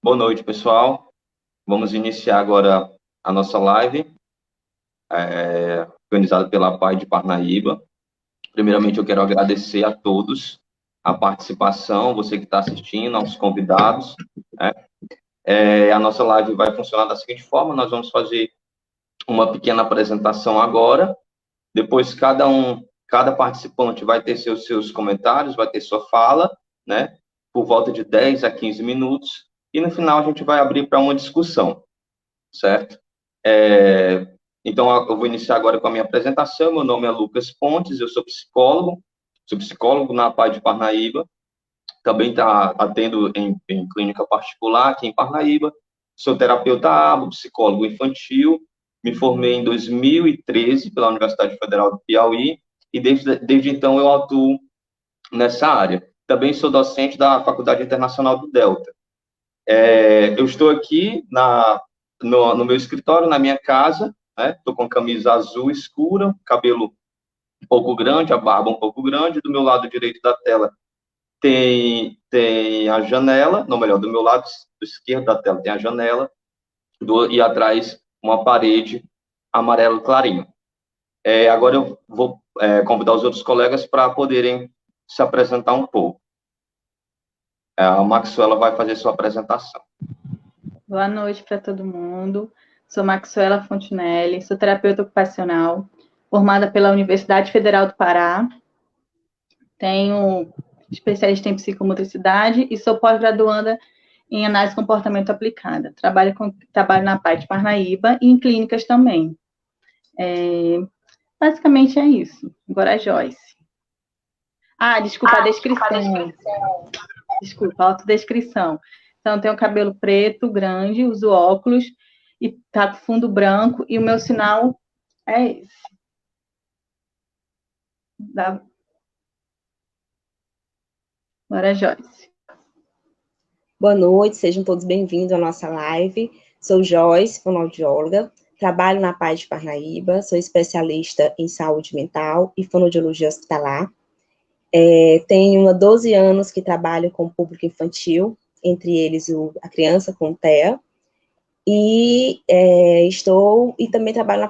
Boa noite, pessoal. Vamos iniciar agora a nossa live, organizada pela PAI de Parnaíba. Primeiramente, eu quero agradecer a todos a participação, você que está assistindo, aos convidados, né? A nossa live vai funcionar da seguinte forma: nós vamos fazer uma pequena apresentação agora, depois cada participante vai ter seus comentários, vai ter sua fala, né? Por volta de 10 a 15 minutos, e no final a gente vai abrir para uma discussão, certo? Então, eu vou iniciar agora com a minha apresentação. Meu nome é Lucas Pontes, eu sou psicólogo na PAI de Parnaíba, também atendo em clínica particular aqui em Parnaíba, sou terapeuta ABA, psicólogo infantil, me formei em 2013 pela Universidade Federal do Piauí, e desde então eu atuo nessa área. Também sou docente da Faculdade Internacional do Delta. Eu estou aqui no meu escritório, na minha casa, né? Estou com a camisa azul escura, cabelo um pouco grande, a barba um pouco grande. Do meu lado direito da tela tem a janela, não, melhor, do meu lado esquerdo da tela tem a janela, e atrás uma parede amarelo clarinho. Agora eu vou convidar os outros colegas para poderem se apresentar um pouco. A Maxuela vai fazer sua apresentação. Boa noite para todo mundo. Sou Maxuela Fontinelli, sou terapeuta ocupacional, formada pela Universidade Federal do Pará. Tenho especialista em psicomotricidade e sou pós-graduanda em análise de comportamento aplicada. Trabalho na PAI de Parnaíba e em clínicas também. Basicamente é isso. Agora a Joyce. Desculpa, a descrição. Desculpa, a autodescrição. Então, tenho cabelo preto, grande, uso óculos, e tá com fundo branco, e o meu sinal é esse. Agora, Joyce. Boa noite, sejam todos bem-vindos à nossa live. Sou Joyce, fonoaudióloga, trabalho na PAI de Parnaíba, sou especialista em saúde mental e fonoaudiologia hospitalar. Tenho 12 anos que trabalho com o público infantil, entre eles a criança com TEA, e também trabalho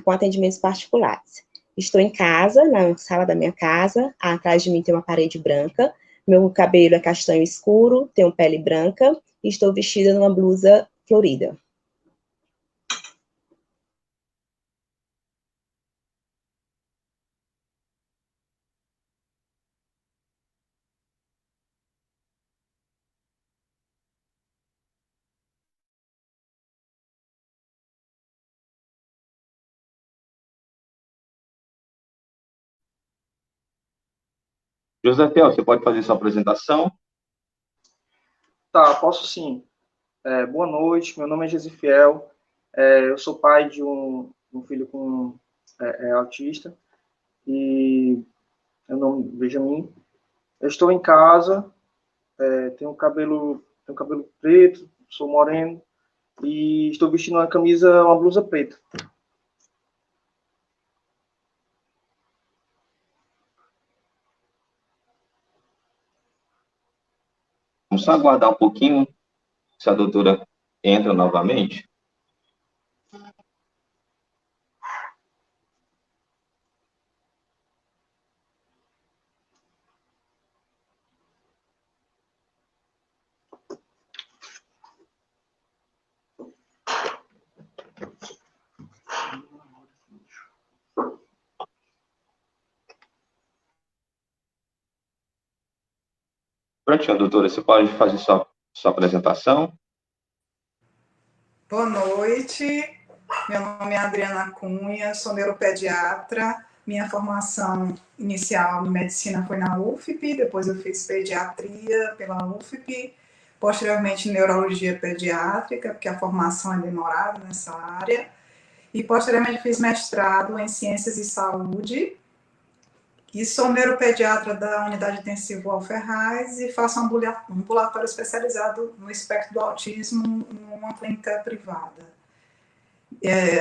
com atendimentos particulares. Estou em casa, na sala da minha casa, atrás de mim tem uma parede branca, meu cabelo é castanho escuro, tenho pele branca, e estou vestida numa blusa florida. Josefiel, você pode fazer sua apresentação? Tá, posso sim. Boa noite, meu nome é Josefiel, eu sou pai de um filho com autista, e meu nome é Benjamin. Eu estou em casa, tenho cabelo preto, sou moreno, e estou vestindo uma blusa preta. Vamos só aguardar um pouquinho, se a doutora entra novamente. Prontinho, doutora, você pode fazer sua apresentação? Boa noite, meu nome é Adriana Cunha, sou neuropediatra. Minha formação inicial em medicina foi na UFP, depois eu fiz pediatria pela UFP, posteriormente neurologia pediátrica, porque a formação é demorada nessa área, e posteriormente fiz mestrado em ciências de saúde, e sou neuropediatra da unidade intensiva Alferraz e faço um ambulatório especializado no espectro do autismo numa clínica privada.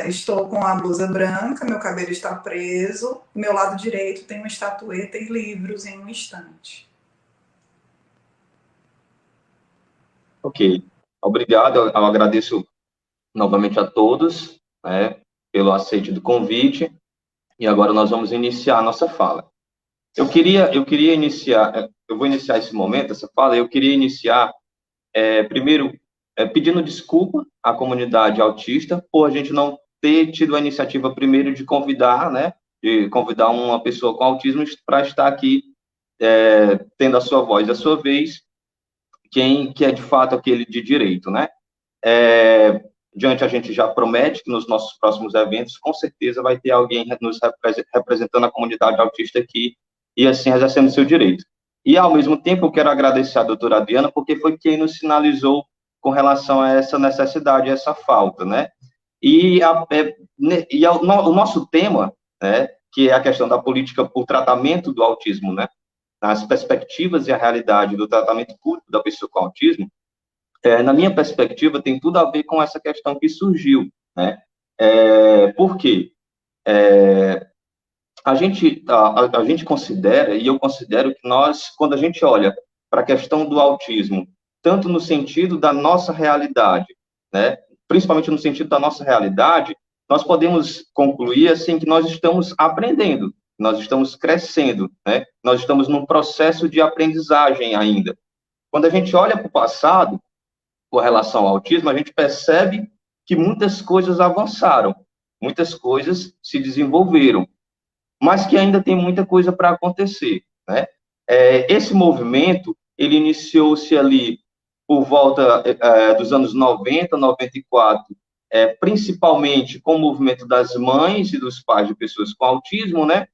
Estou com a blusa branca, meu cabelo está preso, do meu lado direito tem uma estatueta e livros em um estante. Ok. Obrigado, eu agradeço novamente a todos, né, pelo aceite do convite, e agora nós vamos iniciar a nossa fala. Eu queria iniciar, eu vou iniciar esse momento, essa fala, eu queria iniciar, primeiro, pedindo desculpa à comunidade autista por a gente não ter tido a iniciativa primeiro de convidar, né, de convidar uma pessoa com autismo para estar aqui, tendo a sua voz, a sua vez, que é de fato aquele de direito, né? Diante a gente já promete que nos nossos próximos eventos, com certeza vai ter alguém nos representando a comunidade autista aqui, e assim exercendo seu direito. E, ao mesmo tempo, eu quero agradecer a doutora Adriana, porque foi quem nos sinalizou com relação a essa necessidade, essa falta, né? O nosso tema, né, que é a questão da política por tratamento do autismo, né? As perspectivas e a realidade do tratamento público da pessoa com autismo, na minha perspectiva, tem tudo a ver com essa questão que surgiu, né? Por quê? A gente considera, e eu considero que nós, quando a gente olha para a questão do autismo, tanto no sentido da nossa realidade, né, principalmente no sentido da nossa realidade, nós podemos concluir, assim, que nós estamos aprendendo, nós estamos crescendo, né, nós estamos num processo de aprendizagem ainda. Quando a gente olha para o passado, com relação ao autismo, a gente percebe que muitas coisas avançaram, muitas coisas se desenvolveram, mas que ainda tem muita coisa para acontecer, né? Esse movimento, ele iniciou-se ali por volta dos anos 90, 94, principalmente com o movimento das mães e dos pais de pessoas com autismo, né?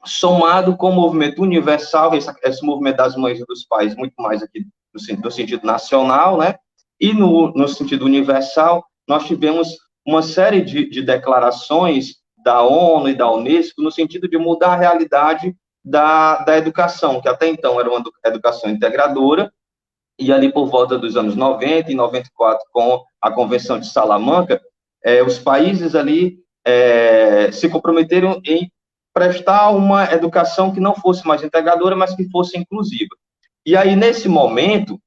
Somado com o movimento universal, esse movimento das mães e dos pais, muito mais aqui no sentido nacional, né? E no sentido universal, nós tivemos uma série de declarações da ONU e da Unesco no sentido de mudar a realidade da educação, que até então era uma educação integradora, e ali por volta dos anos 90 e 94, com a Convenção de Salamanca, os países ali se comprometeram em prestar uma educação que não fosse mais integradora, mas que fosse inclusiva. E aí, nesse momento,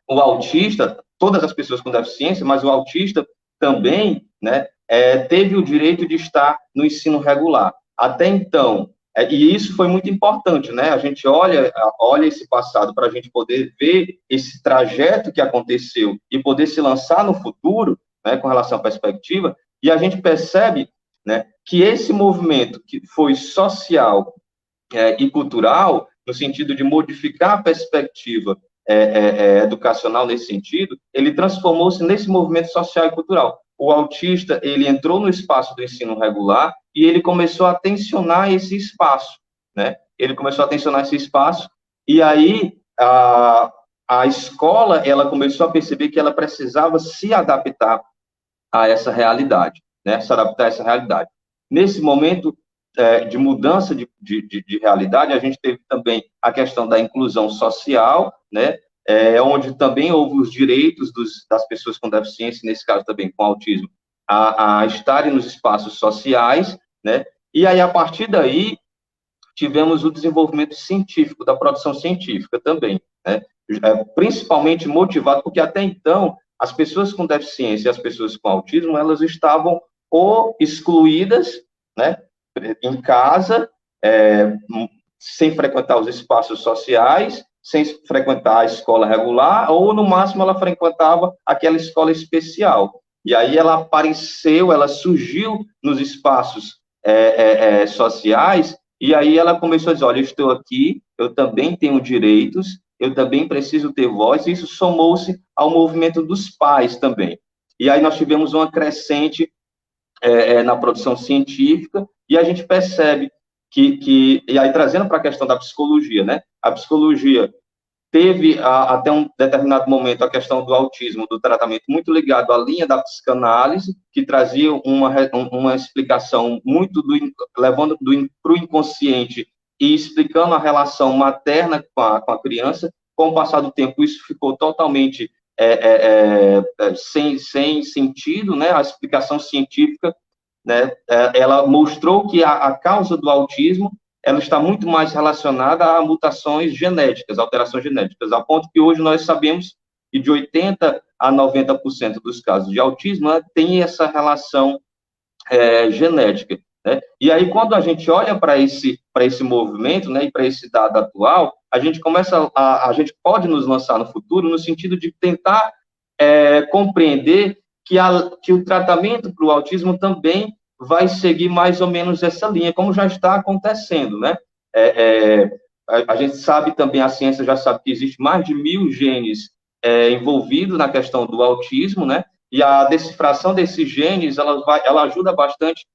o autista, todas as pessoas com deficiência, mas o autista também, né, teve o direito de estar no ensino regular. Até então, e isso foi muito importante, né? A gente olha esse passado para a gente poder ver esse trajeto que aconteceu e poder se lançar no futuro, né, com relação à perspectiva, e a gente percebe, né, que esse movimento que foi social e cultural, no sentido de modificar a perspectiva educacional nesse sentido, ele transformou-se nesse movimento social e cultural. O autista, ele entrou no espaço do ensino regular e ele começou a tensionar esse espaço, né? Ele começou a tensionar esse espaço e aí a escola, ela começou a perceber que ela precisava se adaptar a essa realidade, né? Se adaptar a essa realidade. Nesse momento de mudança de realidade, a gente teve também a questão da inclusão social, né? Onde também houve os direitos das pessoas com deficiência, nesse caso também com autismo, a estarem nos espaços sociais, né? E aí, a partir daí, tivemos o desenvolvimento científico, da produção científica também, né? Principalmente motivado, porque até então, as pessoas com deficiência e as pessoas com autismo, elas estavam ou excluídas, né, em casa, sem frequentar os espaços sociais, sem frequentar a escola regular, ou, no máximo, ela frequentava aquela escola especial. E aí ela apareceu, ela surgiu nos espaços sociais, e aí ela começou a dizer, olha, eu estou aqui, eu também tenho direitos, eu também preciso ter voz, e isso somou-se ao movimento dos pais também. E aí nós tivemos uma crescente na produção científica, e a gente percebe e aí trazendo para a questão da psicologia, né? A psicologia teve, até um determinado momento, a questão do autismo, do tratamento, muito ligado à linha da psicanálise, que trazia uma explicação muito levando para o inconsciente e explicando a relação materna com a criança. Com o passar do tempo, isso ficou totalmente sem sentido, né? A explicação científica, né? Ela mostrou que a causa do autismo ela está muito mais relacionada a mutações genéticas, alterações genéticas, a ponto que hoje nós sabemos que de 80% a 90% dos casos de autismo, né, tem essa relação genética, né? E aí, quando a gente olha para esse movimento, né, e para esse dado atual, a gente a gente pode nos lançar no futuro no sentido de tentar compreender que o tratamento para o autismo também vai seguir mais ou menos essa linha, como já está acontecendo, né? A gente sabe também, a ciência já sabe que existe mais de 1.000 genes envolvidos na questão do autismo, né? E a decifração desses genes, ela ajuda bastante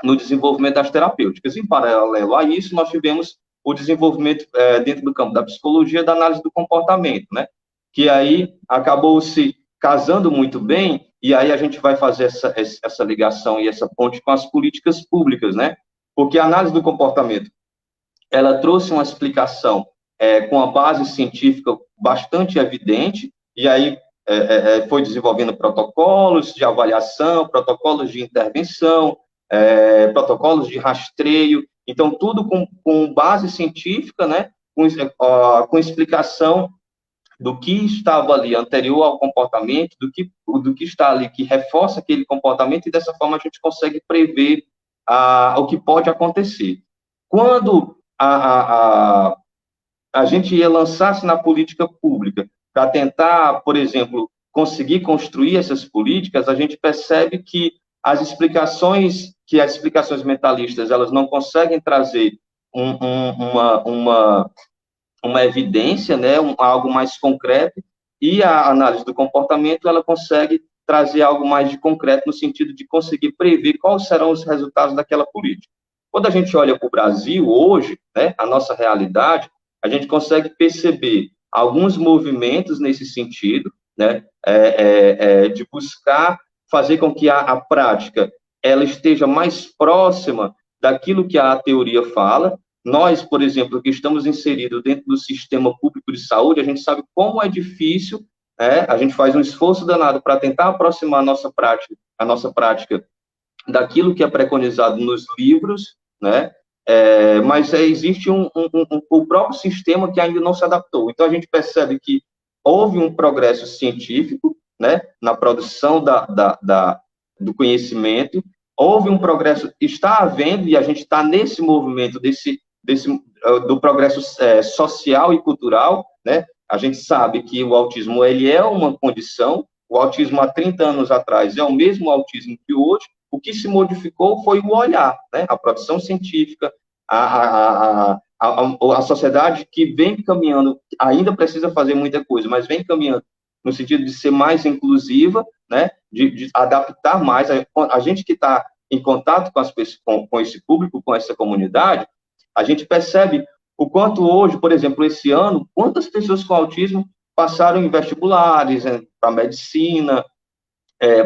no desenvolvimento das terapêuticas. Em paralelo a isso, nós tivemos o desenvolvimento dentro do campo da psicologia, da análise do comportamento, né? Que aí acabou se casando muito bem, e aí a gente vai fazer essa ligação e essa ponte com as políticas públicas, né? Porque a análise do comportamento, ela trouxe uma explicação com a base científica bastante evidente, e aí foi desenvolvendo protocolos de avaliação, protocolos de intervenção, protocolos de rastreio, então tudo com base científica, né, com explicação do que estava ali anterior ao comportamento, do que está ali que reforça aquele comportamento, e dessa forma a gente consegue prever o que pode acontecer. Quando a gente ia lançar-se na política pública para tentar, por exemplo, conseguir construir essas políticas, a gente percebe que as explicações mentalistas, elas não conseguem trazer uma evidência, né, algo mais concreto, e a análise do comportamento, ela consegue trazer algo mais de concreto no sentido de conseguir prever quais serão os resultados daquela política. Quando a gente olha para o Brasil hoje, né, a nossa realidade, a gente consegue perceber alguns movimentos nesse sentido, né, de buscar fazer com que a prática ela esteja mais próxima daquilo que a teoria fala. Nós, por exemplo, que estamos inseridos dentro do sistema público de saúde, a gente sabe como é difícil, a gente faz um esforço danado para tentar aproximar a nossa prática daquilo que é preconizado nos livros, né? Mas existe o próprio sistema que ainda não se adaptou. Então, a gente percebe que houve um progresso científico, né, na produção do conhecimento, houve um progresso, está havendo, e a gente está nesse movimento do progresso social e cultural, né? A gente sabe que o autismo ele é uma condição, o autismo há 30 anos atrás é o mesmo autismo que hoje. O que se modificou foi o olhar, né? A produção científica, a sociedade que vem caminhando, ainda precisa fazer muita coisa, mas vem caminhando no sentido de ser mais inclusiva, né? De adaptar mais. A gente que está em contato com esse público, com essa comunidade, a gente percebe o quanto hoje, por exemplo, esse ano, quantas pessoas com autismo passaram em vestibulares, para medicina,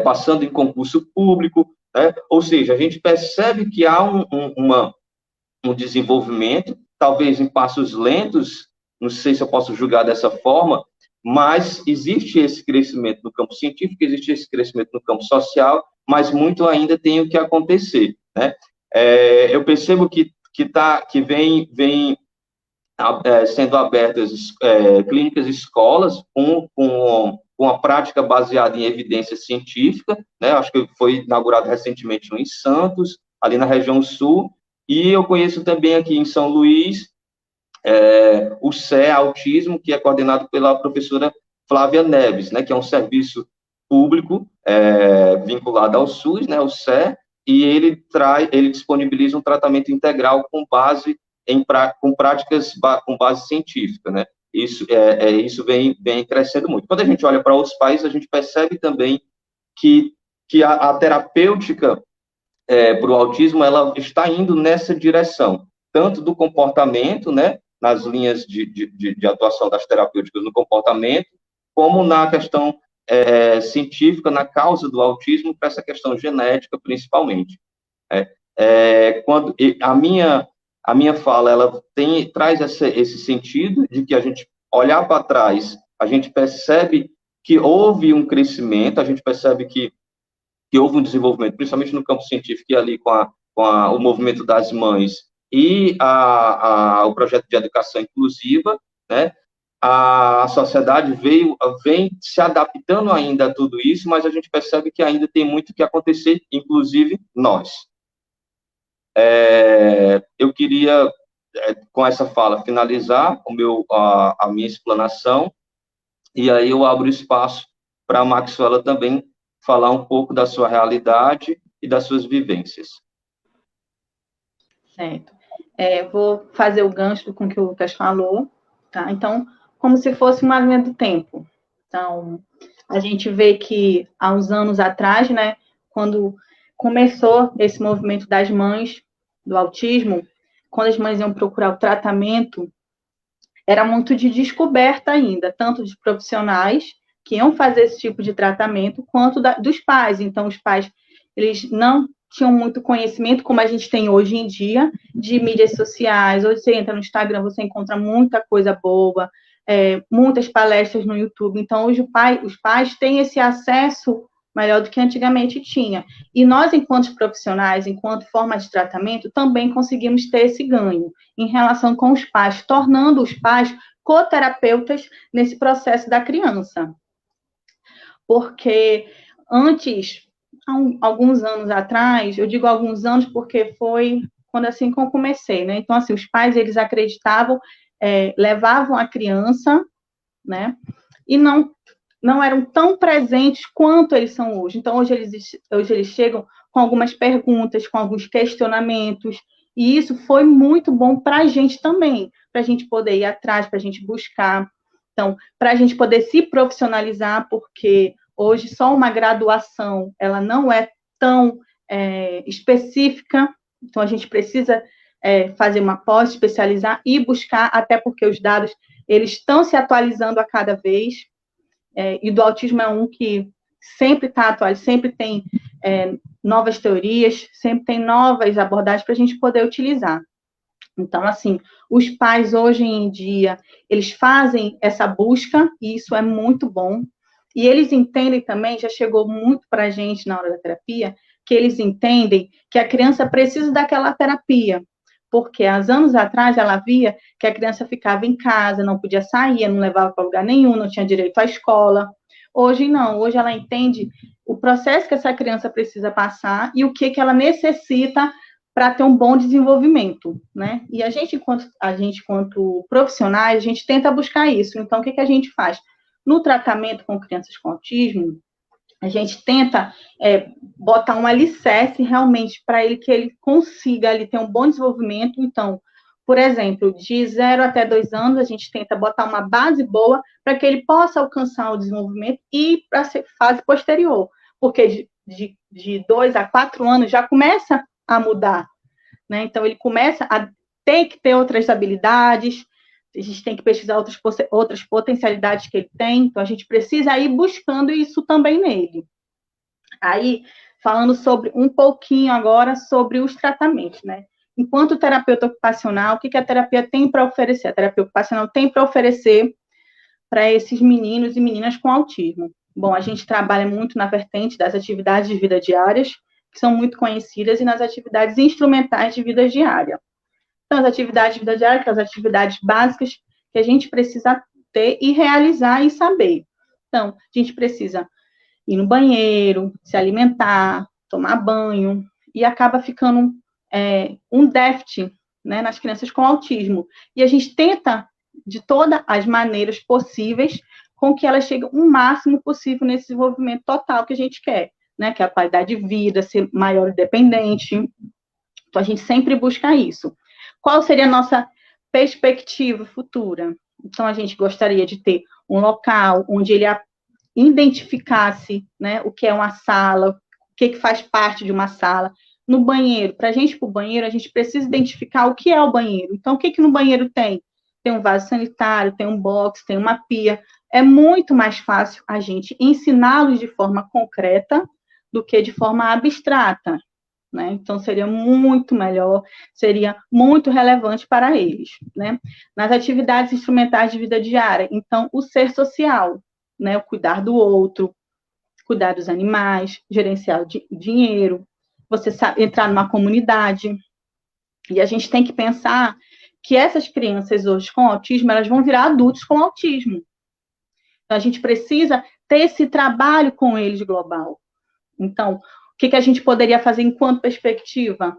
passando em concurso público, né? Ou seja, a gente percebe que há um desenvolvimento, talvez em passos lentos, não sei se eu posso julgar dessa forma, mas existe esse crescimento no campo científico, existe esse crescimento no campo social, mas muito ainda tem o que acontecer, né? Eu percebo que vem sendo abertas clínicas e escolas com a prática baseada em evidência científica, né? Acho que foi inaugurado recentemente em Santos, ali na região sul, e eu conheço também aqui em São Luís o CE Autismo, que é coordenado pela professora Flávia Neves, né? Que é um serviço público vinculado ao SUS, né? O CE, e ele disponibiliza um tratamento integral com base com práticas com base científica, né? Isso vem crescendo muito. Quando a gente olha para outros países, a gente percebe também que a terapêutica para o autismo ela está indo nessa direção, tanto do comportamento, né? Nas linhas de atuação das terapêuticas no comportamento, como na questão científica, na causa do autismo, para essa questão genética, principalmente. Quando a minha fala, ela traz esse sentido de que a gente olhar para trás, a gente percebe que houve um crescimento, a gente percebe que houve um desenvolvimento, principalmente no campo científico e ali com o movimento das mães e o projeto de educação inclusiva, né? a sociedade vem se adaptando ainda a tudo isso, mas a gente percebe que ainda tem muito que acontecer, inclusive nós. Eu queria, com essa fala, finalizar a minha explanação, e aí eu abro espaço para a Maxwela também falar um pouco da sua realidade e das suas vivências. Certo. Vou fazer o gancho com o que o Lucas falou, tá? Então, como se fosse uma linha do tempo. Então, a gente vê que há uns anos atrás, né, quando começou esse movimento das mães do autismo, quando as mães iam procurar o tratamento, era muito de descoberta ainda, tanto de profissionais que iam fazer esse tipo de tratamento, quanto dos pais. Então, os pais, eles não tinham muito conhecimento, como a gente tem hoje em dia, de mídias sociais. Hoje você entra no Instagram, você encontra muita coisa boa, muitas palestras no YouTube. Então, hoje os pais têm esse acesso melhor do que antigamente tinha. E nós, enquanto profissionais, enquanto forma de tratamento, também conseguimos ter esse ganho em relação com os pais, tornando os pais coterapeutas nesse processo da criança. Porque antes, há alguns anos atrás, eu digo alguns anos porque foi quando assim que eu comecei, né? Então, assim, os pais, eles acreditavam, levavam a criança, né? E não eram tão presentes quanto eles são hoje. Então, hoje eles chegam com algumas perguntas, com alguns questionamentos, e isso foi muito bom para a gente também, para a gente poder ir atrás, para a gente buscar. Então, para a gente poder se profissionalizar, porque hoje só uma graduação, ela não é tão específica, então a gente precisa fazer uma pós, especializar e buscar, até porque os dados, eles estão se atualizando a cada vez, e do autismo é um que sempre está atual, sempre tem novas teorias, sempre tem novas abordagens para a gente poder utilizar. Então, assim, os pais hoje em dia, eles fazem essa busca, e isso é muito bom, e eles entendem também, já chegou muito para a gente na hora da terapia, que eles entendem que a criança precisa daquela terapia, porque há anos atrás ela via que a criança ficava em casa, não podia sair, não levava para lugar nenhum, não tinha direito à escola. Hoje não, hoje ela entende o processo que essa criança precisa passar e o que ela necessita para ter um bom desenvolvimento, né? E a gente, enquanto profissionais, a gente tenta buscar isso. Então, o que a gente faz? No tratamento com crianças com autismo, a gente tenta botar um alicerce realmente para ele, que ele consiga ali ter um bom desenvolvimento. Então, por exemplo, de 0 até 2 anos, a gente tenta botar uma base boa para que ele possa alcançar o desenvolvimento e para a fase posterior. Porque de 2 a 4 anos já começa a mudar, né? Então, ele começa a ter que ter outras habilidades, a gente tem que pesquisar outras potencialidades que ele tem, então a gente precisa ir buscando isso também nele. Aí, falando um pouquinho agora sobre os tratamentos, né? Enquanto terapeuta ocupacional, o que a terapia tem para oferecer? A terapia ocupacional tem para oferecer para esses meninos e meninas com autismo. Bom, a gente trabalha muito na vertente das atividades de vida diárias, que são muito conhecidas, e nas atividades instrumentais de vida diária. Então, as atividades de vida diária, que são as atividades básicas que a gente precisa ter e realizar e saber. Então, a gente precisa ir no banheiro, se alimentar, tomar banho, e acaba ficando um déficit, né, nas crianças com autismo. E a gente tenta, de todas as maneiras possíveis, com que elas cheguem o máximo possível nesse desenvolvimento total que a gente quer, né, que é a qualidade de vida, ser maior independente. Então, a gente sempre busca isso. Qual seria a nossa perspectiva futura? Então, a gente gostaria de ter um local onde ele identificasse, né, o que é uma sala, o que faz parte de uma sala. No banheiro, para a gente ir para o banheiro, a gente precisa identificar o que é o banheiro. Então, o que no banheiro tem? Tem um vaso sanitário, tem um box, tem uma pia. É muito mais fácil a gente ensiná-los de forma concreta do que de forma abstrata, né? Então, seria muito melhor, seria muito relevante para eles, né? Nas atividades instrumentais de vida diária, então, o ser social, né? O cuidar do outro, cuidar dos animais, gerenciar o dinheiro, você sabe, entrar numa comunidade. E a gente tem que pensar que essas crianças hoje com autismo, elas vão virar adultos com autismo. Então, a gente precisa ter esse trabalho com eles global. Então, o que a gente poderia fazer enquanto perspectiva?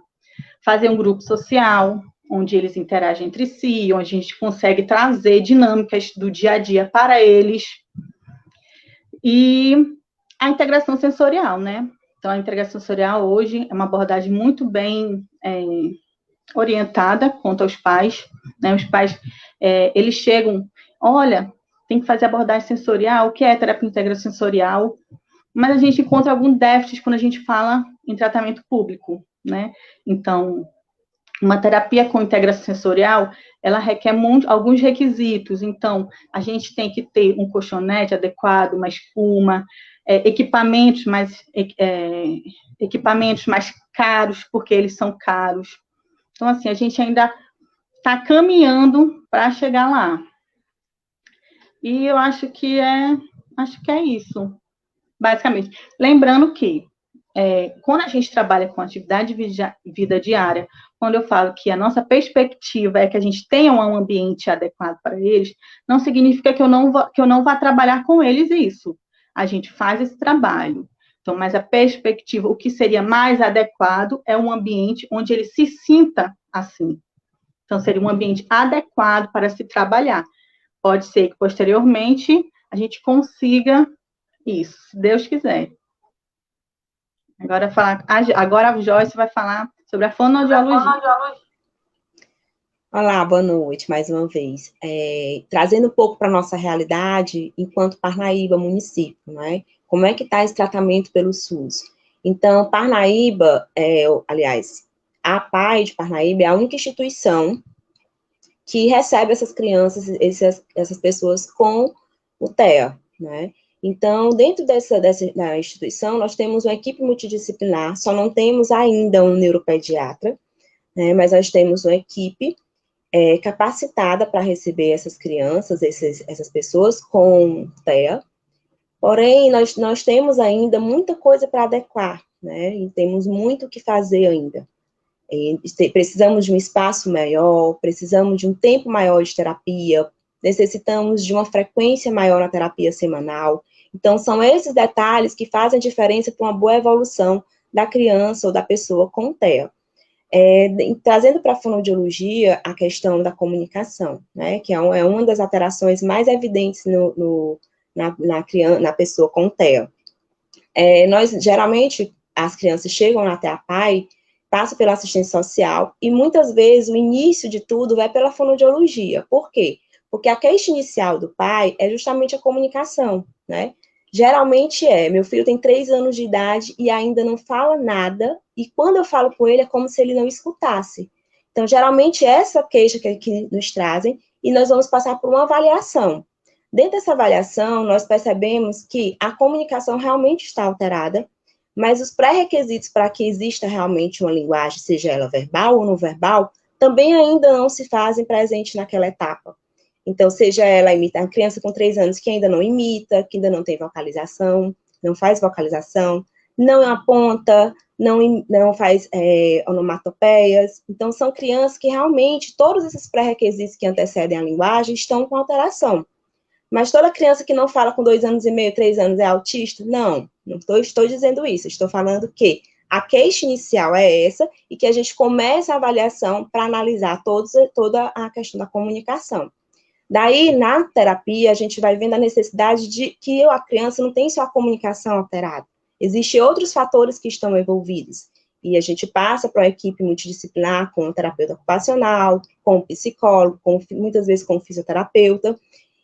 Fazer um grupo social, onde eles interagem entre si, onde a gente consegue trazer dinâmicas do dia a dia para eles. E a integração sensorial, né? Então, a integração sensorial hoje é uma abordagem muito bem orientada quanto aos pais, né? Os pais, eles chegam, olha, tem que fazer abordagem sensorial, o que é terapia integração sensorial? Mas a gente encontra algum déficit quando a gente fala em tratamento público, né? Então, uma terapia com integração sensorial, ela requer alguns requisitos. Então, a gente tem que ter um colchonete adequado, uma espuma, equipamentos mais caros, porque eles são caros. Então, assim, a gente ainda está caminhando para chegar lá. E eu acho que é isso, basicamente. Lembrando que, quando a gente trabalha com atividade de vida diária, quando eu falo que a nossa perspectiva é que a gente tenha um ambiente adequado para eles, não significa que eu não vá trabalhar com eles isso. A gente faz esse trabalho. Então, mas a perspectiva, o que seria mais adequado é um ambiente onde ele se sinta assim. Então, seria um ambiente adequado para se trabalhar. Pode ser que, posteriormente, a gente consiga isso, se Deus quiser. Agora a Joyce vai falar sobre a fonoaudiologia. Olá, boa noite, mais uma vez. Trazendo um pouco para a nossa realidade, enquanto Parnaíba, município, né? Como é que está esse tratamento pelo SUS? Então, Parnaíba, aliás, a PAI de Parnaíba é a única instituição que recebe essas crianças, essas pessoas com o TEA, né? Então, dentro da instituição, nós temos uma equipe multidisciplinar, só não temos ainda um neuropediatra, né? Mas nós temos uma equipe capacitada para receber essas crianças, essas pessoas com TEA. Porém, nós temos ainda muita coisa para adequar, né? E temos muito o que fazer ainda. Precisamos de um espaço maior, precisamos de um tempo maior de terapia, necessitamos de uma frequência maior na terapia semanal. Então, são esses detalhes que fazem a diferença para uma boa evolução da criança ou da pessoa com TEA. Trazendo para a fonoaudiologia a questão da comunicação, né, que é uma das alterações mais evidentes na pessoa com TEA. Geralmente, as crianças chegam até a PAI, passam pela assistência social, e muitas vezes o início de tudo vai pela fonoaudiologia. Por quê? Porque a queixa inicial do pai é justamente a comunicação, né? Geralmente meu filho tem 3 anos de idade e ainda não fala nada, e quando eu falo com ele é como se ele não escutasse. Então, geralmente, essa queixa que nos trazem, e nós vamos passar por uma avaliação. Dentro dessa avaliação, nós percebemos que a comunicação realmente está alterada, mas os pré-requisitos para que exista realmente uma linguagem, seja ela verbal ou não verbal, também ainda não se fazem presente naquela etapa. Então, seja ela a criança com 3 anos que ainda não imita, que ainda não tem vocalização, não faz vocalização, não aponta, não faz onomatopeias. Então, são crianças que realmente, todos esses pré-requisitos que antecedem a linguagem estão com alteração. Mas toda criança que não fala com 2 anos e meio, 3 anos é autista? Não estou dizendo isso. Estou falando que a queixa inicial é essa e que a gente começa a avaliação para analisar toda a questão da comunicação. Daí, na terapia, a gente vai vendo a necessidade de que a criança não tem só a comunicação alterada. Existem outros fatores que estão envolvidos. E a gente passa para uma equipe multidisciplinar com um terapeuta ocupacional, com um psicólogo, muitas vezes com um fisioterapeuta.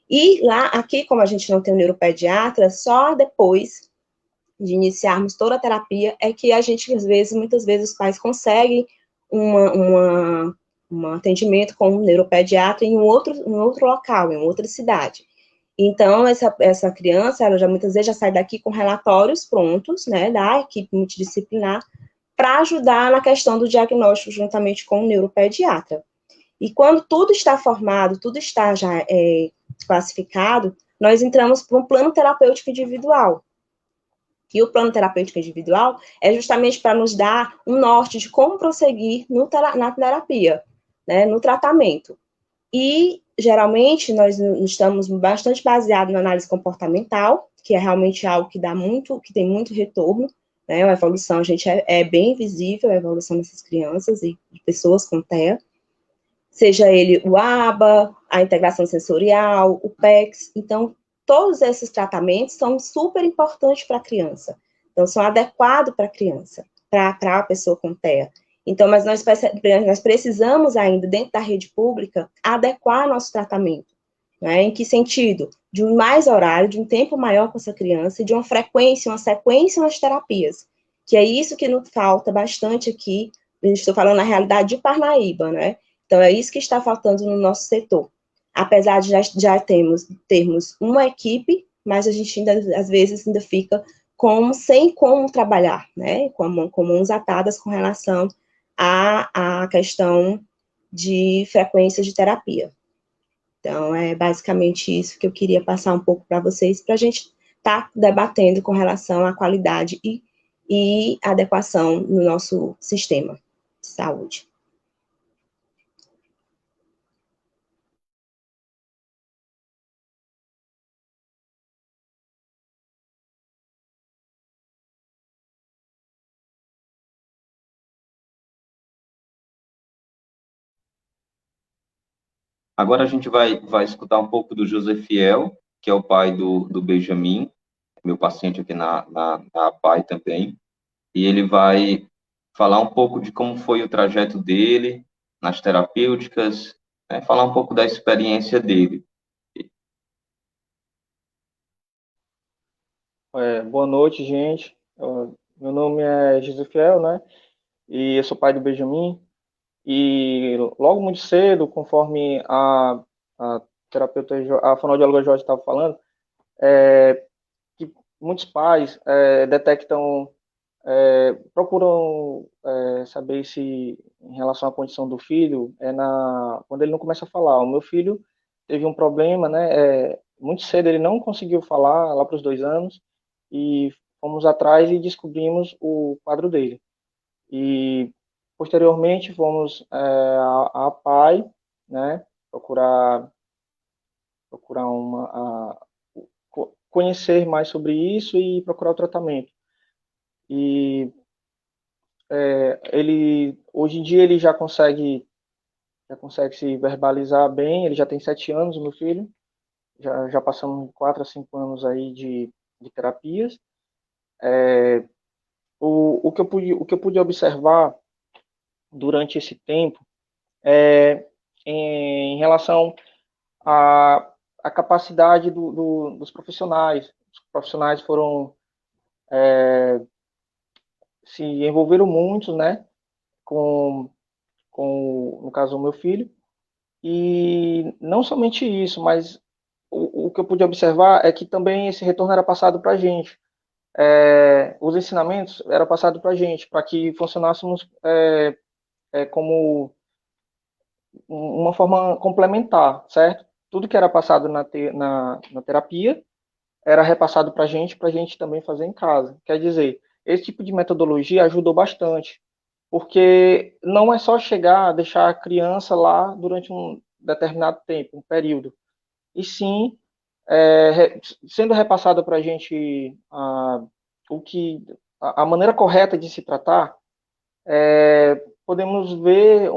E aqui, como a gente não tem um neuropediatra, só depois de iniciarmos toda a terapia é que a gente, muitas vezes, os pais conseguem um atendimento com um neuropediatra em um outro local, em outra cidade. Então, essa criança, ela muitas vezes já sai daqui com relatórios prontos, né, da equipe multidisciplinar, para ajudar na questão do diagnóstico juntamente com o neuropediatra. E quando tudo está formado, tudo está já classificado, nós entramos para um plano terapêutico individual. E o plano terapêutico individual é justamente para nos dar um norte de como prosseguir na terapia. né, no tratamento. E, geralmente, nós estamos bastante baseados na análise comportamental, que é realmente algo que que tem muito retorno, né, a evolução, a gente é bem visível, a evolução dessas crianças e de pessoas com TEA, seja ele o ABA, a integração sensorial, o PECS. Então, todos esses tratamentos são super importantes para a criança. Então, são adequados para a criança, para a pessoa com TEA. Então, mas nós precisamos ainda, dentro da rede pública, adequar nosso tratamento. Né? Em que sentido? De um mais horário, de um tempo maior com essa criança e de uma frequência, uma sequência nas terapias. Que é isso que nos falta bastante aqui. Estou falando na realidade de Parnaíba, né? Então, é isso que está faltando no nosso setor. Apesar de já termos uma equipe, mas a gente ainda, às vezes, ainda fica sem como trabalhar, né? Com mãos atadas com relação à questão de frequência de terapia. Então, é basicamente isso que eu queria passar um pouco para vocês, para a gente estar debatendo com relação à qualidade e adequação no nosso sistema de saúde. Agora a gente vai escutar um pouco do Josefiel, que é o pai do Benjamin, meu paciente aqui na APAI também, e ele vai falar um pouco de como foi o trajeto dele nas terapêuticas, né, falar um pouco da experiência dele. Boa noite, gente. Meu nome é Josefiel, né? E eu sou pai do Benjamin. E logo muito cedo, conforme a terapeuta, a fonoaudióloga Jorge estava falando, que muitos pais detectam, procuram saber se, em relação à condição do filho, quando ele não começa a falar. O meu filho teve um problema, né? Muito cedo ele não conseguiu falar, lá para os 2 anos, e fomos atrás e descobrimos o quadro dele. E posteriormente fomos à PAI, né? Procurar conhecer mais sobre isso e procurar o tratamento. E ele hoje em dia ele já consegue se verbalizar bem. Ele já tem 7 anos, meu filho. Já passamos 4 a 5 anos aí de terapias. O que eu pude observar durante esse tempo em relação à capacidade dos profissionais. Os profissionais se envolveram muito, né, no caso, o meu filho. E não somente isso, mas o que eu pude observar é que também esse retorno era passado para a gente. Os ensinamentos eram passados para a gente, para que funcionássemos como uma forma complementar, certo? Tudo que era passado na terapia era repassado para a gente também fazer em casa. Quer dizer, esse tipo de metodologia ajudou bastante, porque não é só chegar, deixar a criança lá durante um determinado tempo, um período, e sim sendo repassado para a gente a maneira correta de se tratar, podemos ver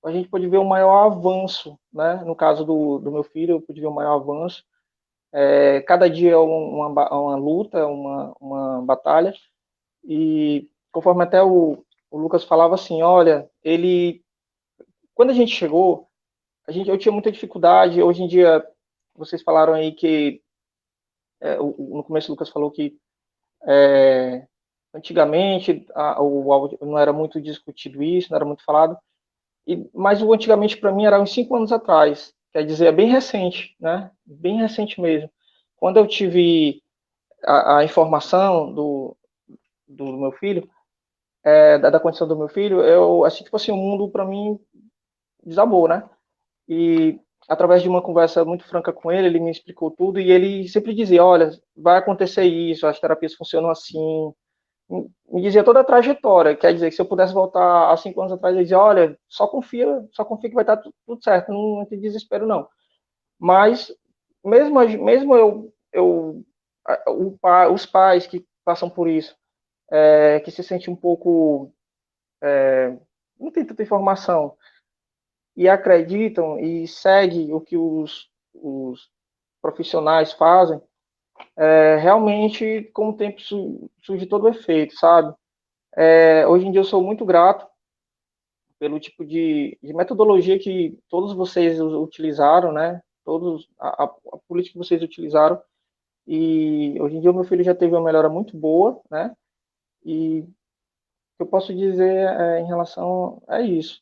a gente pode ver um maior avanço, né? No caso do meu filho, eu pude ver um maior avanço. Cada dia é uma luta, uma batalha, e conforme até o Lucas falava assim, olha, quando a gente chegou, eu tinha muita dificuldade. Hoje em dia, vocês falaram aí que no começo o Lucas falou que antigamente o áudio não era muito discutido isso, não era muito falado, mas o antigamente para mim era uns 5 anos atrás, quer dizer, é bem recente, né? Bem recente mesmo. Quando eu tive a informação do meu filho, da condição do meu filho, eu achei que tipo assim, o mundo para mim desabou, né? E através de uma conversa muito franca com ele, ele me explicou tudo e ele sempre dizia, olha, vai acontecer isso, as terapias funcionam assim, me dizia toda a trajetória. Quer dizer, que se eu pudesse voltar há 5 anos atrás, eu dizia, olha, só confia que vai estar tudo certo, não tem desespero, não. Mas, mesmo os pais que passam por isso, que se sentem um pouco, não tem tanta informação, e acreditam e seguem o que os profissionais fazem, realmente, com o tempo, surge todo o efeito, sabe? Hoje em dia eu sou muito grato pelo tipo de metodologia que todos vocês utilizaram, né? A política que vocês utilizaram. E hoje em dia o meu filho já teve uma melhora muito boa, né? E o que eu posso dizer em relação a isso,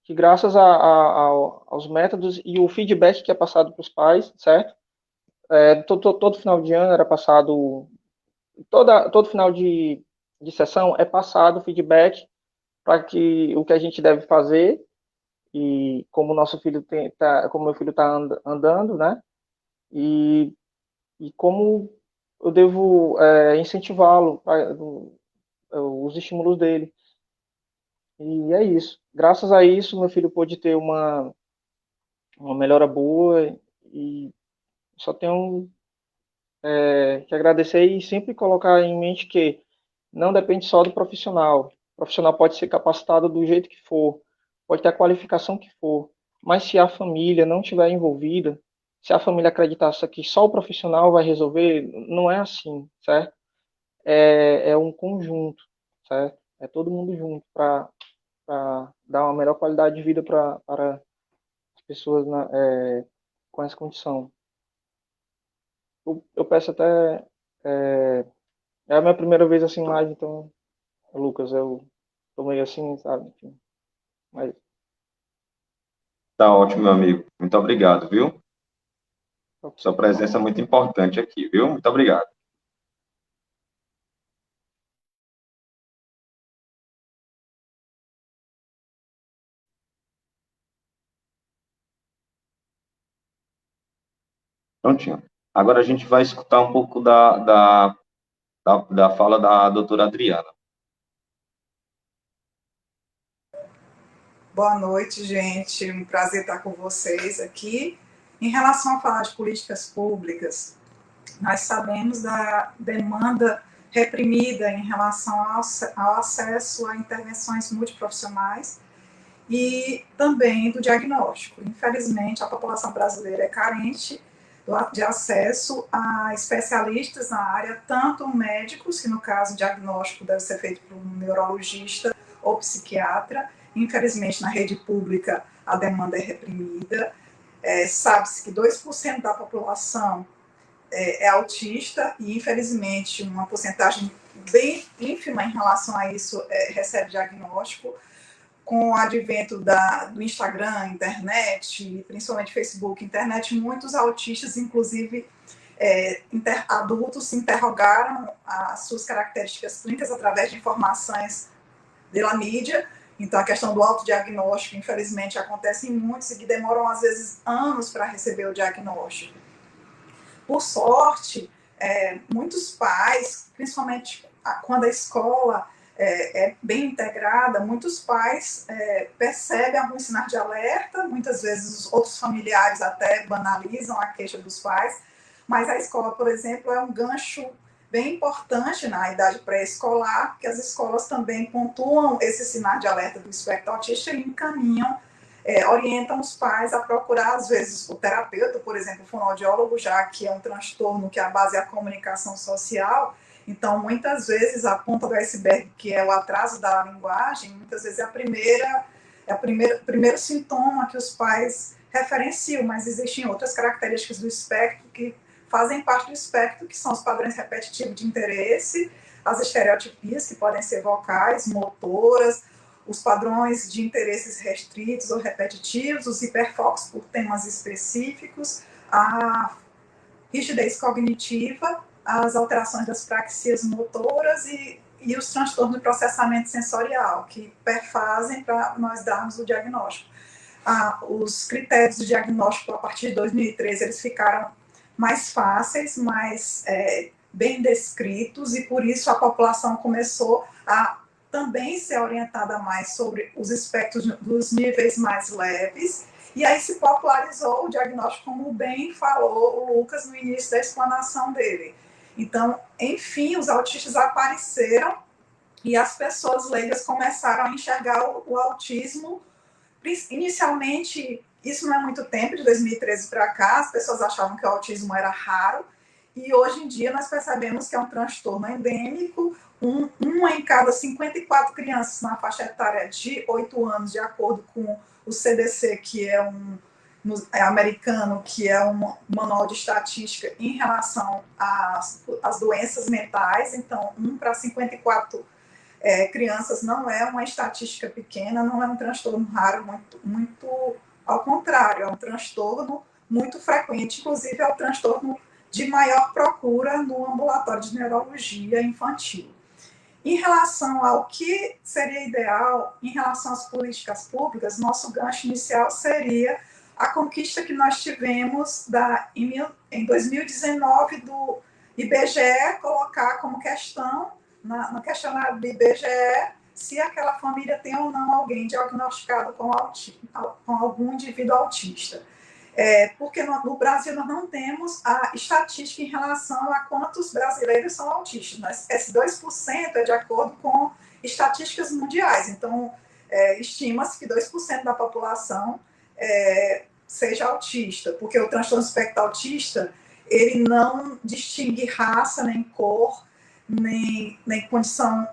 que graças aos métodos e o feedback que é passado para os pais, certo? Todo final de ano era passado, todo final de sessão é passado feedback para que o que a gente deve fazer e como o nosso filho como meu filho está andando, né? E, e como eu devo incentivá-lo, os estímulos dele. E é isso. Graças a isso, meu filho pôde ter uma melhora boa e só tenho que agradecer e sempre colocar em mente que não depende só do profissional. O profissional pode ser capacitado do jeito que for, pode ter a qualificação que for, mas se a família não estiver envolvida, se a família acreditar que só o profissional vai resolver, não é assim, certo? É um conjunto, certo? É todo mundo junto para dar uma melhor qualidade de vida para as pessoas com essa condição. Eu peço até. É a minha primeira vez assim em live, então, Lucas, eu tô meio assim, sabe? Enfim, mas Tá ótimo, meu amigo. Muito obrigado, viu? Sua presença é muito importante aqui, viu? Muito obrigado. Prontinho. Agora a gente vai escutar um pouco da fala da doutora Adriana. Boa noite, gente. Um prazer estar com vocês aqui. Em relação a falar de políticas públicas, nós sabemos da demanda reprimida em relação ao acesso a intervenções multiprofissionais e também do diagnóstico. Infelizmente, a população brasileira é carente de acesso a especialistas na área, tanto médicos, que no caso o diagnóstico deve ser feito por um neurologista ou psiquiatra. Infelizmente, na rede pública, a demanda é reprimida. Sabe-se que 2% da população é autista e, infelizmente, uma porcentagem bem ínfima em relação a isso recebe diagnóstico. Com o advento do Instagram, internet, principalmente Facebook, internet, muitos autistas, inclusive adultos, se interrogaram as suas características clínicas através de informações pela mídia. Então, a questão do autodiagnóstico, infelizmente, acontece em muitos e que demoram, às vezes, anos para receber o diagnóstico. Por sorte, muitos pais, principalmente quando a escola é bem integrada, muitos pais percebem alguns sinais de alerta, muitas vezes os outros familiares até banalizam a queixa dos pais, mas a escola, por exemplo, é um gancho bem importante na idade pré-escolar, que as escolas também pontuam esse sinal de alerta do espectro autista e encaminham, orientam os pais a procurar, às vezes, o terapeuta, por exemplo, o fonoaudiólogo, já que é um transtorno que a base é a comunicação social. Então, muitas vezes, a ponta do iceberg, que é o atraso da linguagem, muitas vezes é o primeiro sintoma que os pais referenciam, mas existem outras características do espectro que fazem parte do espectro, que são os padrões repetitivos de interesse, as estereotipias, que podem ser vocais, motoras, os padrões de interesses restritos ou repetitivos, os hiperfocos por temas específicos, a rigidez cognitiva, as alterações das praxias motoras e os transtornos de processamento sensorial, que perfazem para nós darmos o diagnóstico. Os critérios de diagnóstico, a partir de 2013, eles ficaram mais fáceis, mais bem descritos, e por isso a população começou a também ser orientada mais sobre os espectros dos níveis mais leves, e aí se popularizou o diagnóstico, como bem falou o Lucas no início da explanação dele. Então, enfim, os autistas apareceram e as pessoas leigas começaram a enxergar o autismo. Inicialmente, isso não é muito tempo, de 2013 para cá, as pessoas achavam que o autismo era raro, e hoje em dia nós percebemos que é um transtorno endêmico. Uma em cada 54 crianças na faixa etária de 8 anos, de acordo com o CDC, que é americano, que é um manual de estatística em relação às doenças mentais. Então, 1 para 54 crianças não é uma estatística pequena, não é um transtorno raro, muito ao contrário, é um transtorno muito frequente, inclusive é o transtorno de maior procura no ambulatório de neurologia infantil. Em relação ao que seria ideal, em relação às políticas públicas, nosso gancho inicial seria a conquista que nós tivemos em 2019 do IBGE, colocar como questão, no questionário do IBGE, se aquela família tem ou não alguém diagnosticado com algum indivíduo autista. Porque no Brasil nós não temos a estatística em relação a quantos brasileiros são autistas. Esse 2% é de acordo com estatísticas mundiais. Então, estima-se que 2% da população seja autista, porque o transtorno espectro autista, ele não distingue raça, nem cor, nem condição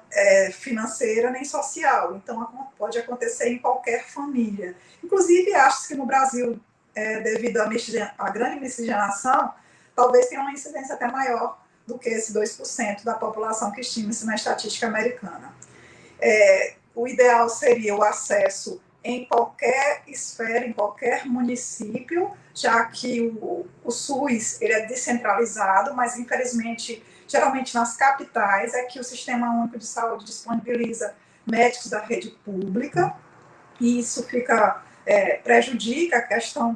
financeira, nem social. Então, pode acontecer em qualquer família. Inclusive, acho que no Brasil, devido à grande miscigenação, talvez tenha uma incidência até maior do que esse 2% da população que estima-se na estatística americana. O ideal seria o acesso em qualquer esfera, em qualquer município, já que o SUS ele é descentralizado, mas infelizmente, geralmente nas capitais, é que o Sistema Único de Saúde disponibiliza médicos da rede pública, e isso prejudica a questão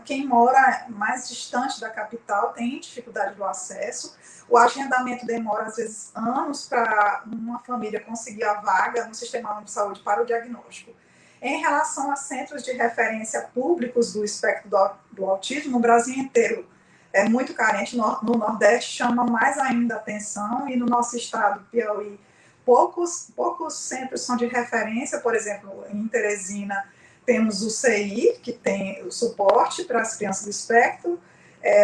quem mora mais distante da capital tem dificuldade do acesso. O agendamento demora, às vezes, anos para uma família conseguir a vaga no Sistema Único de Saúde para o diagnóstico. Em relação a centros de referência públicos do espectro do autismo, no Brasil inteiro é muito carente. No Nordeste chama mais ainda atenção, e no nosso estado, Piauí, poucos centros são de referência. Por exemplo, em Teresina, temos o CI, que tem o suporte para as crianças do espectro,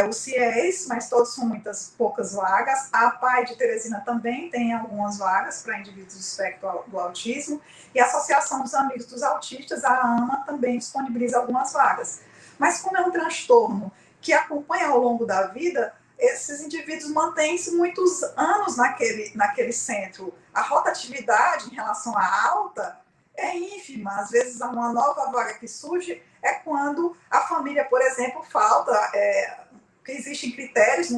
o CIES, mas todos são poucas vagas. A APAE de Teresina também tem algumas vagas para indivíduos do espectro do autismo, e a Associação dos Amigos dos Autistas, a AMA, também disponibiliza algumas vagas. Mas como é um transtorno que acompanha ao longo da vida, esses indivíduos mantêm-se muitos anos naquele centro. A rotatividade em relação à alta é ínfima. Às vezes, uma nova vaga que surge é quando a família, por exemplo, falta, porque existem critérios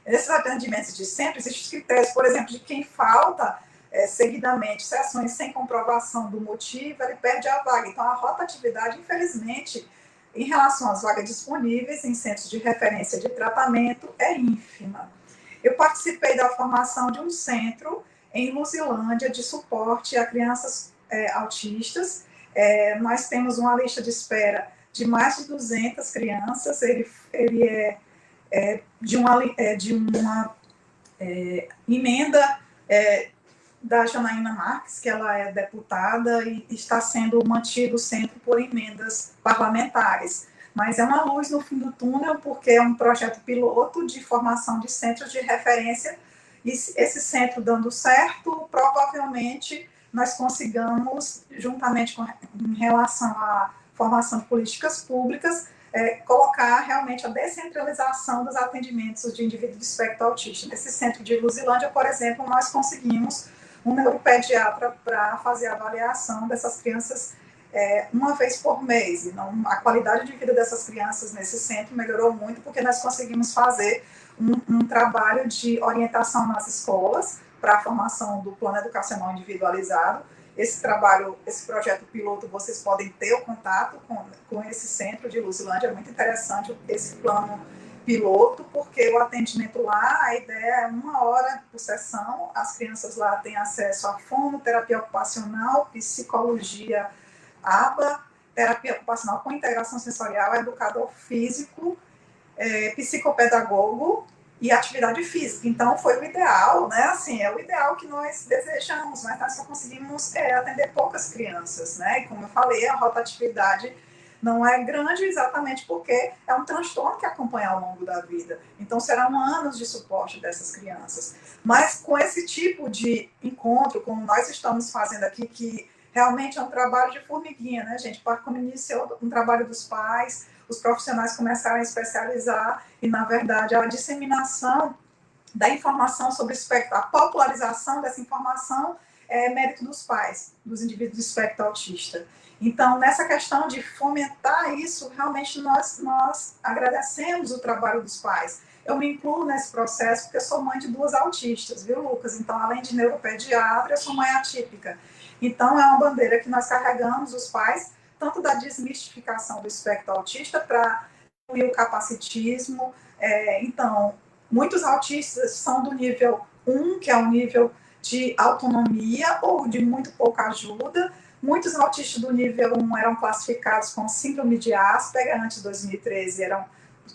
nesses atendimentos de centro, existem critérios, por exemplo, de quem falta seguidamente sessões sem comprovação do motivo, ele perde a vaga. Então, a rotatividade, infelizmente, em relação às vagas disponíveis em centros de referência de tratamento, é ínfima. Eu participei da formação de um centro em Luzilândia de suporte a crianças autistas. Nós temos uma lista de espera de mais de 200 crianças. Ele é de uma emenda da Janaína Marques, que ela é deputada, e está sendo mantido o centro por emendas parlamentares. Mas é uma luz no fim do túnel, porque é um projeto piloto de formação de centros de referência, e esse centro dando certo, provavelmente nós consigamos, juntamente em relação à formação de políticas públicas, colocar realmente a descentralização dos atendimentos de indivíduos do espectro autista. Nesse centro de Luzilândia, por exemplo, nós conseguimos um neuropediatra para fazer a avaliação dessas crianças uma vez por mês. Então, a qualidade de vida dessas crianças nesse centro melhorou muito, porque nós conseguimos fazer um trabalho de orientação nas escolas para a formação do plano educacional individualizado. Esse trabalho, esse projeto piloto, vocês podem ter o contato com esse centro de Luzilândia, é muito interessante. Esse plano piloto, porque o atendimento lá, a ideia é 1 hora por sessão, as crianças lá têm acesso a fono, terapia ocupacional, psicologia ABA, terapia ocupacional com integração sensorial, educador físico, psicopedagogo e atividade física. Então, foi o ideal, né? Assim, é o ideal que nós desejamos, mas nós só conseguimos atender poucas crianças, né? E como eu falei, a rotatividade não é grande exatamente porque é um transtorno que acompanha ao longo da vida. Então, serão anos de suporte dessas crianças. Mas com esse tipo de encontro, como nós estamos fazendo aqui, que realmente é um trabalho de formiguinha, né, gente? Quando iniciou um trabalho dos pais, os profissionais começaram a especializar e, na verdade, a disseminação da informação sobre o espectro, a popularização dessa informação é mérito dos pais, dos indivíduos do espectro autista. Então, nessa questão de fomentar isso, realmente nós agradecemos o trabalho dos pais. Eu me incluo nesse processo porque eu sou mãe de 2 autistas, viu, Lucas? Então, além de neuropediatra, eu sou mãe atípica. Então, é uma bandeira que nós carregamos, os pais, tanto da desmistificação do espectro autista para o capacitismo. Então, muitos autistas são do nível 1, que é o nível de autonomia ou de muito pouca ajuda. Muitos autistas do nível 1 eram classificados com síndrome de Asperger. Antes de 2013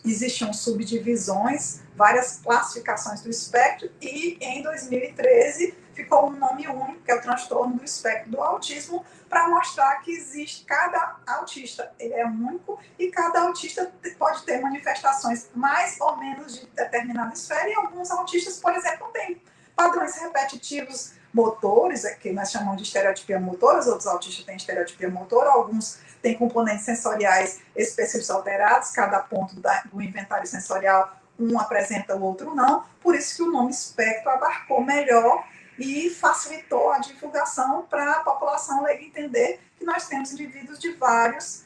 existiam subdivisões, várias classificações do espectro, e em 2013 ficou um nome único, que é o transtorno do espectro do autismo, para mostrar que existe, cada autista ele é único, e cada autista pode ter manifestações mais ou menos de determinada esfera, e alguns autistas, por exemplo, têm padrões repetitivos motores, que nós chamamos de estereotipia motora, os outros autistas têm estereotipia motora, alguns têm componentes sensoriais específicos alterados, cada ponto do inventário sensorial, um apresenta, o outro não, por isso que o nome espectro abarcou melhor e facilitou a divulgação para a população leiga entender que nós temos indivíduos de várias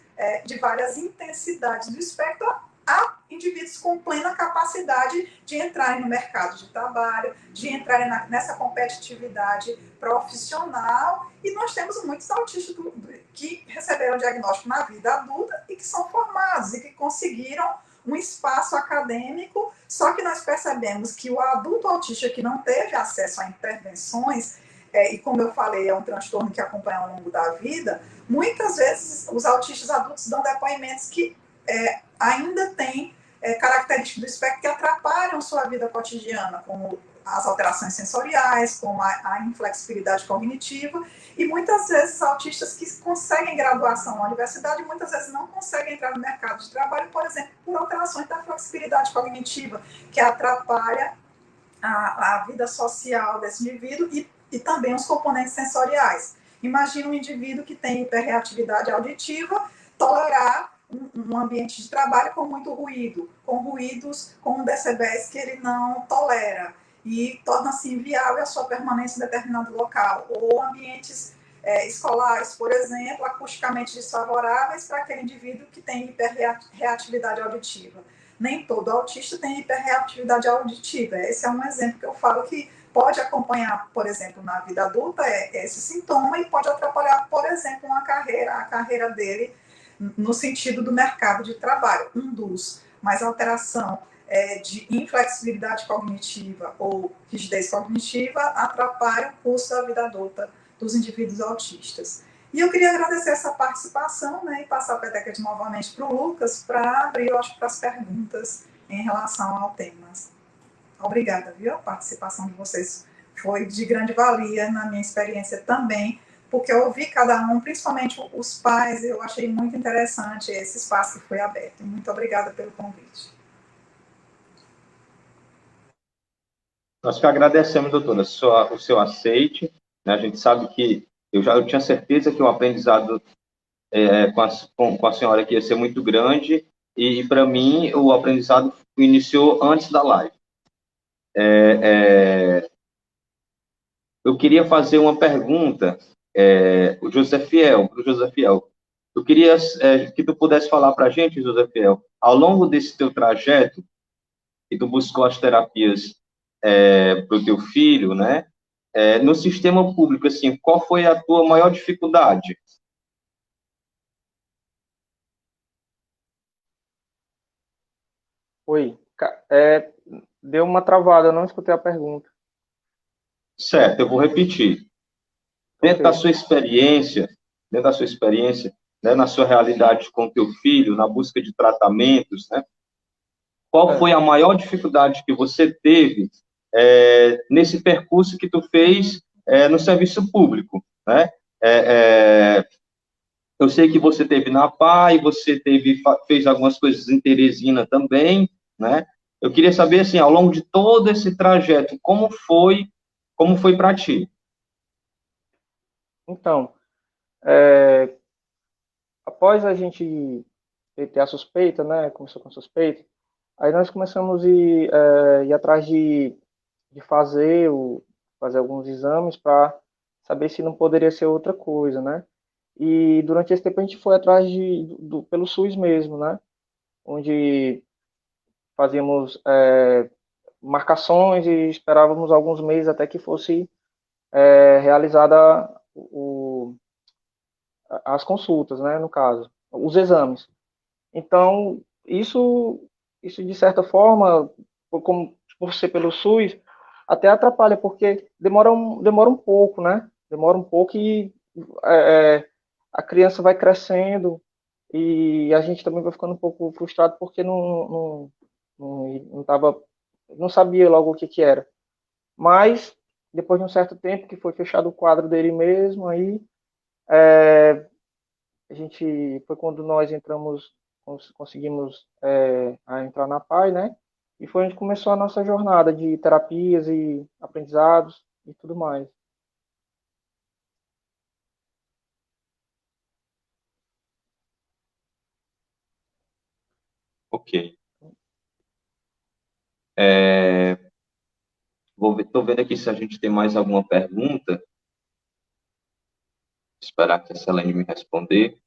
intensidades do espectro, a indivíduos com plena capacidade de entrarem no mercado de trabalho, de entrarem nessa competitividade profissional, e nós temos muitos autistas que receberam diagnóstico na vida adulta e que são formados e que conseguiram um espaço acadêmico, só que nós percebemos que o adulto autista que não teve acesso a intervenções, e como eu falei, é um transtorno que acompanha ao longo da vida, muitas vezes os autistas adultos dão depoimentos que ainda têm características do espectro que atrapalham sua vida cotidiana, como as alterações sensoriais, como a inflexibilidade cognitiva, e muitas vezes autistas que conseguem graduação na universidade, muitas vezes não conseguem entrar no mercado de trabalho, por exemplo, por alterações da flexibilidade cognitiva, que atrapalha a vida social desse indivíduo e também os componentes sensoriais. Imagina um indivíduo que tem hiperreatividade auditiva tolerar um ambiente de trabalho com muito ruído, com ruídos com decibéis que ele não tolera, e torna-se inviável a sua permanência em determinado local, ou ambientes escolares, por exemplo, acusticamente desfavoráveis para aquele indivíduo que tem hiperreatividade auditiva. Nem todo autista tem hiperreatividade auditiva. Esse é um exemplo que eu falo que pode acompanhar, por exemplo, na vida adulta, esse sintoma, e pode atrapalhar, por exemplo, a carreira dele no sentido do mercado de trabalho. Um dos, mais alteração de inflexibilidade cognitiva ou rigidez cognitiva atrapalha o curso da vida adulta dos indivíduos autistas. E eu queria agradecer essa participação, né, e passar a peteca novamente para o Lucas para abrir, eu acho, para as perguntas em relação ao tema. Obrigada, viu? A participação de vocês foi de grande valia na minha experiência também, porque eu ouvi cada um, principalmente os pais, eu achei muito interessante esse espaço que foi aberto. Muito obrigada pelo convite. Nós que agradecemos, doutora, o seu aceite, né? A gente sabe que eu tinha certeza que o aprendizado com a senhora aqui ia ser muito grande, e para mim o aprendizado iniciou antes da live. Eu queria fazer uma pergunta, o José Fiel, para o José Fiel. Eu queria que tu pudesse falar para a gente, José Fiel, ao longo desse teu trajeto, que tu buscou as terapias para o teu filho, né? No sistema público, assim, qual foi a tua maior dificuldade? Oi, Deu uma travada, eu não escutei a pergunta. Certo, eu vou repetir. Dentro da sua experiência, né, na sua realidade com o teu filho, na busca de tratamentos, né, qual foi a maior dificuldade que você teve nesse percurso que tu fez no serviço público, né? Eu sei que você teve na PAI, você fez algumas coisas em Teresina também, né? Eu queria saber, assim, ao longo de todo esse trajeto, como foi para ti? Então, após a gente ter a suspeita, né, começou com a suspeita, aí nós começamos a ir atrás de fazer alguns exames para saber se não poderia ser outra coisa, né? E durante esse tempo a gente foi atrás pelo SUS mesmo, né? Onde fazíamos marcações e esperávamos alguns meses até que fosse realizada as consultas, né? No caso, os exames. Então, isso de certa forma, por ser pelo SUS, até atrapalha, porque demora um pouco, né? Demora um pouco e a criança vai crescendo e a gente também vai ficando um pouco frustrado porque não sabia logo o que era. Mas, depois de um certo tempo que foi fechado o quadro dele mesmo, aí foi quando nós conseguimos entrar na PAI, né? E foi onde começou a nossa jornada de terapias e aprendizados e tudo mais. Ok. Estou vendo aqui se a gente tem mais alguma pergunta. Esperar que a Selene me responder.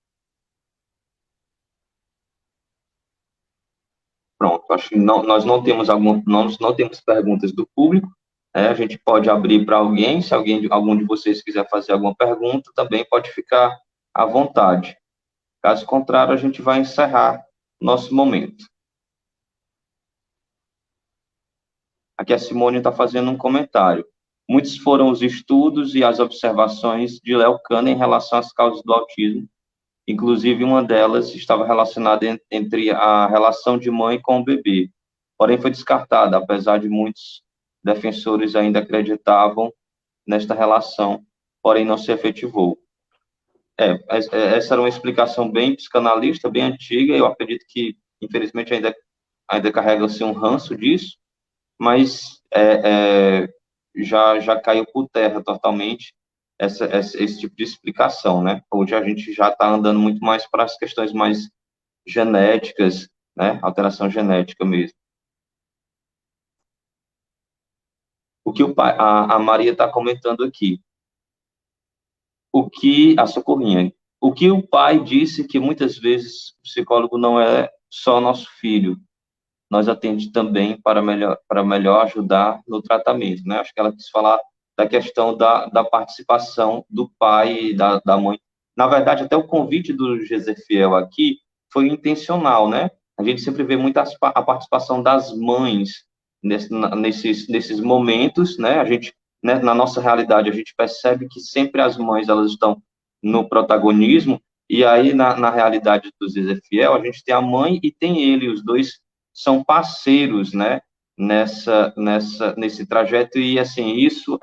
Pronto, acho que nós não temos não temos perguntas do público. A gente pode abrir para alguém. Se algum de vocês quiser fazer alguma pergunta, também pode ficar à vontade. Caso contrário, a gente vai encerrar nosso momento. Aqui a Simone está fazendo um comentário. Muitos foram os estudos e as observações de Léo Kahn em relação às causas do autismo. Inclusive, uma delas estava relacionada entre a relação de mãe com o bebê. Porém, foi descartada, apesar de muitos defensores ainda acreditavam nesta relação, porém não se efetivou. Essa era uma explicação bem psicanalista, bem antiga. Eu acredito que, infelizmente, ainda carrega-se um ranço disso, mas já caiu por terra totalmente esse tipo de explicação, né? Hoje a gente já está andando muito mais para as questões mais genéticas, né? Alteração genética mesmo. O que a Maria está comentando aqui. A Socorrinha. O que o pai disse que muitas vezes o psicólogo não é só nosso filho, nós atende também para melhor ajudar no tratamento, né? Acho que ela quis falar da questão da participação do pai e da mãe. Na verdade, até o convite do Gesefiel aqui foi intencional, né? A gente sempre vê muito a participação das mães nesses momentos, né? A gente, né, na nossa realidade, a gente percebe que sempre as mães, elas estão no protagonismo, e aí, na realidade do Gesefiel, a gente tem a mãe e tem ele, os dois são parceiros, né, nesse trajeto, e, assim, isso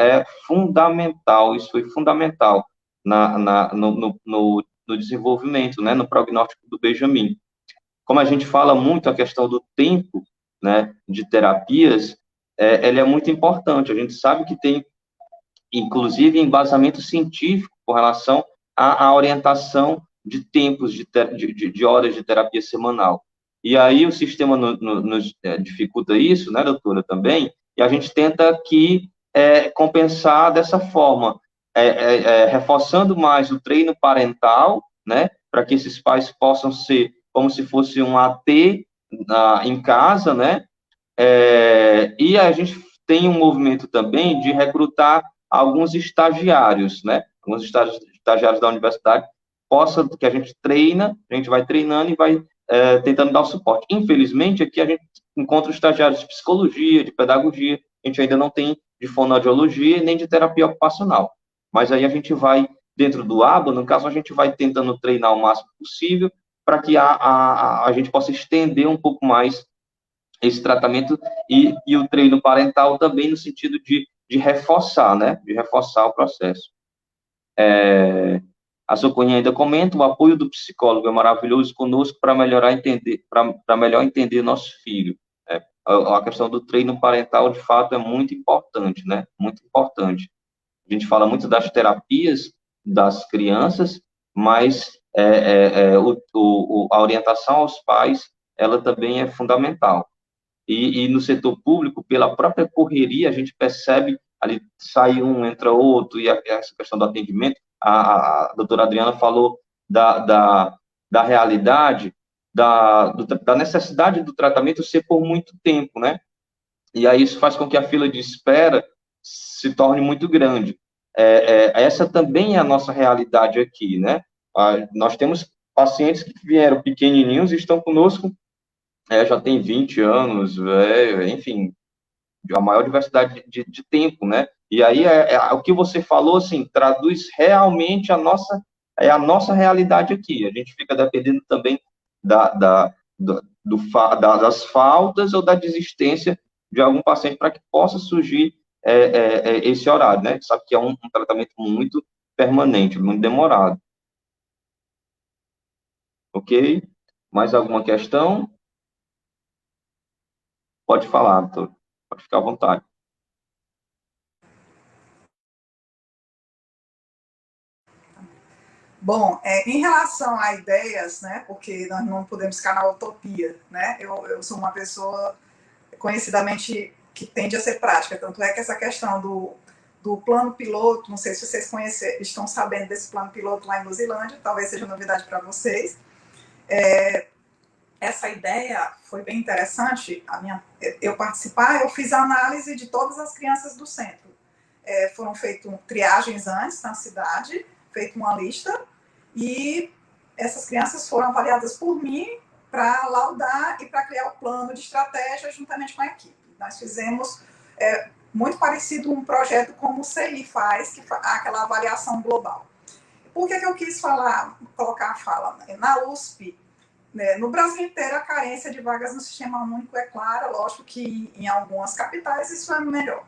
foi fundamental no desenvolvimento, né, no prognóstico do Benjamin. Como a gente fala muito a questão do tempo, né, de terapias, ela é muito importante. A gente sabe que tem, inclusive, embasamento científico com relação à orientação de tempos de horas de terapia semanal. E aí o sistema nos dificulta isso, né, doutora, também, e a gente tenta aqui compensar dessa forma, reforçando mais o treino parental, né, para que esses pais possam ser como se fosse um AT em casa, né, e a gente tem um movimento também de recrutar alguns estagiários, né, alguns estagiários da universidade, que a gente treina, a gente vai treinando e vai tentando dar o suporte. Infelizmente, aqui a gente encontra estagiários de psicologia, de pedagogia, a gente ainda não tem de fonoaudiologia nem de terapia ocupacional. Mas aí a gente vai, dentro do ABA, no caso, a gente vai tentando treinar o máximo possível para que a gente possa estender um pouco mais esse tratamento e o treino parental também no sentido de reforçar, né? De reforçar o processo. A Socorrinha ainda comenta: o apoio do psicólogo é maravilhoso conosco para melhor entender nosso filho. A questão do treino parental, de fato, é muito importante, né? Muito importante. A gente fala muito das terapias das crianças, mas a orientação aos pais, ela também é fundamental. E no setor público, pela própria correria, a gente percebe, ali sai um, entra outro, e essa questão do atendimento, a doutora Adriana falou da realidade, da necessidade do tratamento ser por muito tempo, né? E aí isso faz com que a fila de espera se torne muito grande. Essa também é a nossa realidade aqui, né? Nós temos pacientes que vieram pequenininhos e estão conosco, já tem 20 anos, enfim, a maior diversidade de tempo, né? E aí, o que você falou, assim, traduz realmente a nossa realidade aqui. A gente fica dependendo também das faltas ou da desistência de algum paciente para que possa surgir esse horário, né? Sabe que é um tratamento muito permanente, muito demorado. Ok? Mais alguma questão? Pode falar, doutor. Pode ficar à vontade. Bom, em relação a ideias, né, porque nós não podemos ficar na utopia, né, eu sou uma pessoa conhecidamente que tende a ser prática, tanto é que essa questão do plano piloto, não sei se vocês estão sabendo desse plano piloto lá em Luzilândia, talvez seja novidade para vocês. Essa ideia foi bem interessante, eu participar, eu fiz a análise de todas as crianças do centro. Foram feitas triagens antes na cidade, feita uma lista, e essas crianças foram avaliadas por mim para laudar e para criar o plano de estratégia juntamente com a equipe. Nós fizemos muito parecido um projeto como o CI faz, aquela avaliação global. Por que eu quis colocar a fala? Na USP, né, no Brasil inteiro, a carência de vagas no sistema único é clara, lógico que em algumas capitais isso é melhor.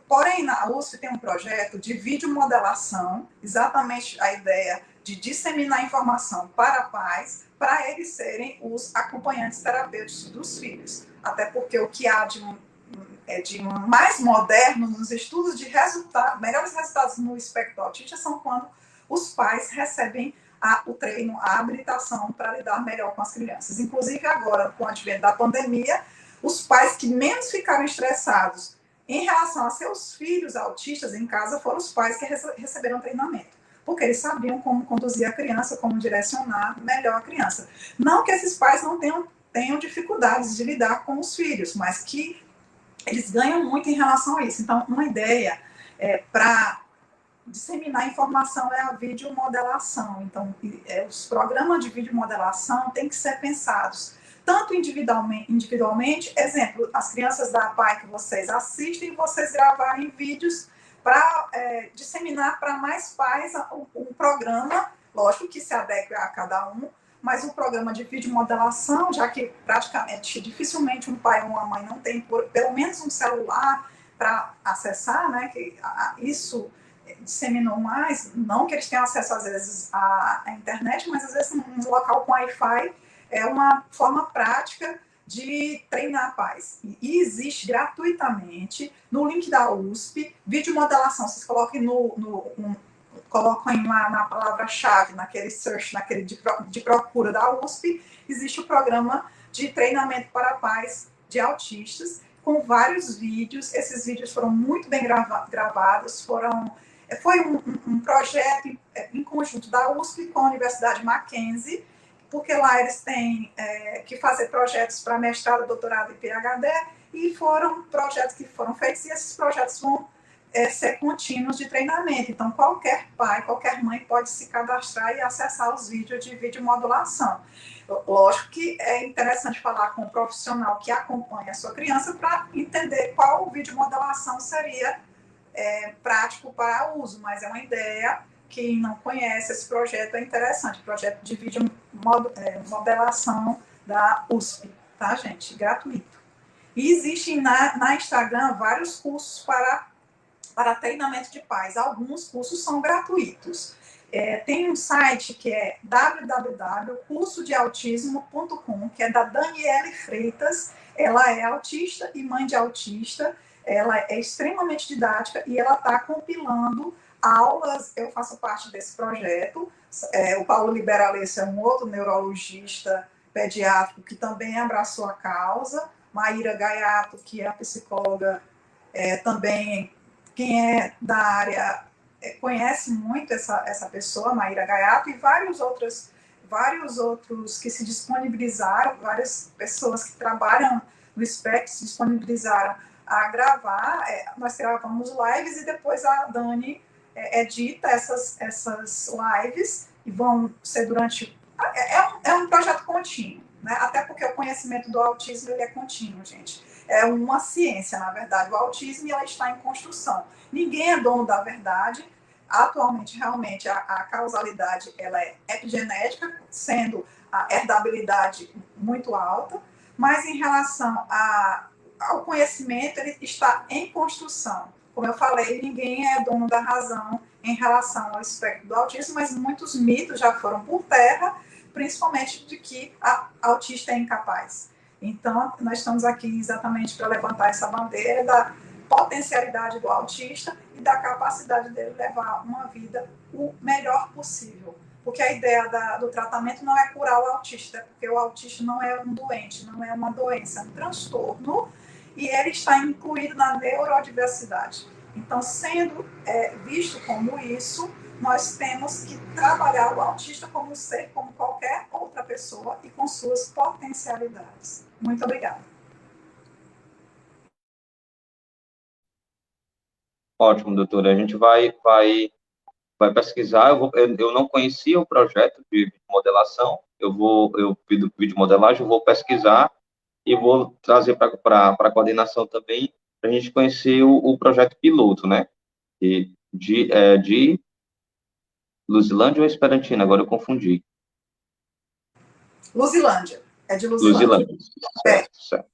Porém, na USP tem um projeto de videomodelação, exatamente a ideia de disseminar informação para pais, para eles serem os acompanhantes terapêuticos dos filhos. Até porque o que há de mais moderno nos estudos de melhores resultados no espectro autista são quando os pais recebem o treino, a habilitação para lidar melhor com as crianças. Inclusive agora, com o advento da pandemia, os pais que menos ficaram estressados em relação a seus filhos autistas em casa foram os pais que receberam treinamento, porque eles sabiam como conduzir a criança, como direcionar melhor a criança. Não que esses pais não tenham dificuldades de lidar com os filhos, mas que eles ganham muito em relação a isso. Então, uma ideia para disseminar informação é a videomodelação. Então, os programas de videomodelação têm que ser pensados tanto individualmente, exemplo, as crianças da APAE que vocês assistem, vocês gravarem vídeos para disseminar para mais pais um programa, lógico que se adequa a cada um, mas um programa de videomodelação, já que praticamente, dificilmente um pai ou uma mãe não tem pelo menos um celular para acessar, né, que isso disseminou mais, não que eles tenham acesso às vezes à internet, mas às vezes um local com Wi-Fi é uma forma prática de treinar pais. E existe gratuitamente no link da USP, videomodelação. Vocês coloquem colocam lá na palavra-chave, naquele search, naquele de procura da USP, existe o programa de treinamento para pais de autistas, com vários vídeos. Esses vídeos foram muito bem gravados, foi um projeto em conjunto da USP com a Universidade Mackenzie, porque lá eles têm que fazer projetos para mestrado, doutorado e PhD, e foram projetos que foram feitos, e esses projetos vão ser contínuos de treinamento. Então, qualquer pai, qualquer mãe pode se cadastrar e acessar os vídeos de videomodulação. Lógico que é interessante falar com o profissional que acompanha a sua criança para entender qual videomodelação seria prático para uso, mas é uma ideia. Quem não conhece esse projeto é interessante, projeto de videomodelação da USP, tá, gente? Gratuito. E existem na Instagram vários cursos para treinamento de pais. Alguns cursos são gratuitos. Tem um site que é www.cursodeautismo.com, que é da Daniele Freitas. Ela é autista e mãe de autista. Ela é extremamente didática e ela está compilando aulas. Eu faço parte desse projeto. O Paulo Liberalência é um outro neurologista pediátrico que também abraçou a causa. Maíra Gaiato, que é a psicóloga, também, quem é da área conhece muito essa pessoa, Maíra Gaiato, e vários outros que se disponibilizaram, várias pessoas que trabalham no espectro se disponibilizaram a gravar. Nós gravamos lives e depois a Dani edita essas lives e vão ser durante... É um projeto contínuo, né? Até porque o conhecimento do autismo ele é contínuo, gente. É uma ciência, na verdade. O autismo ela está em construção. Ninguém é dono da verdade. Atualmente, realmente, a causalidade ela é epigenética, sendo a herdabilidade muito alta, mas em relação ao conhecimento, ele está em construção. Como eu falei, ninguém é dono da razão em relação ao espectro do autismo, mas muitos mitos já foram por terra, principalmente de que a autista é incapaz. Então, nós estamos aqui exatamente para levantar essa bandeira da potencialidade do autista e da capacidade dele levar uma vida o melhor possível. Porque a ideia do tratamento não é curar o autista, porque o autista não é um doente, não é uma doença, é um transtorno, e ele está incluído na neurodiversidade. Então, sendo visto como isso, nós temos que trabalhar o autista como um ser, como qualquer outra pessoa e com suas potencialidades. Muito obrigada. Ótimo, doutora. A gente vai pesquisar. Eu não conhecia o projeto de modelação. Eu vi do vídeo modelagem, eu vou pesquisar e vou trazer para a coordenação também, para a gente conhecer o projeto piloto, né? De Luzilândia ou Esperantina? Agora eu confundi. Luzilândia. É de Luzilândia. Luzilândia. Certo.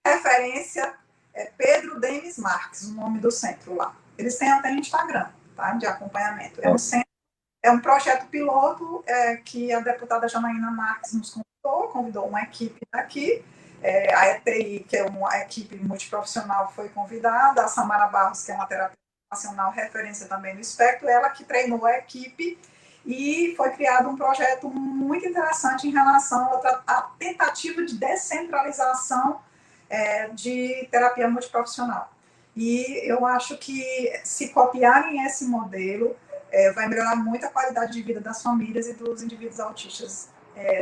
Referência é Pedro Denis Marques, o nome do centro lá. Eles têm até no Instagram, tá? De acompanhamento. É um projeto piloto que a deputada Janaína Marques nos convidou uma equipe daqui. A ETI, que é uma equipe multiprofissional, foi convidada. A Samara Barros, que é uma terapeuta nacional, referência também no espectro, ela que treinou a equipe. E foi criado um projeto muito interessante em relação à tentativa de descentralização de terapia multiprofissional. E eu acho que se copiarem esse modelo, vai melhorar muito a qualidade de vida das famílias e dos indivíduos autistas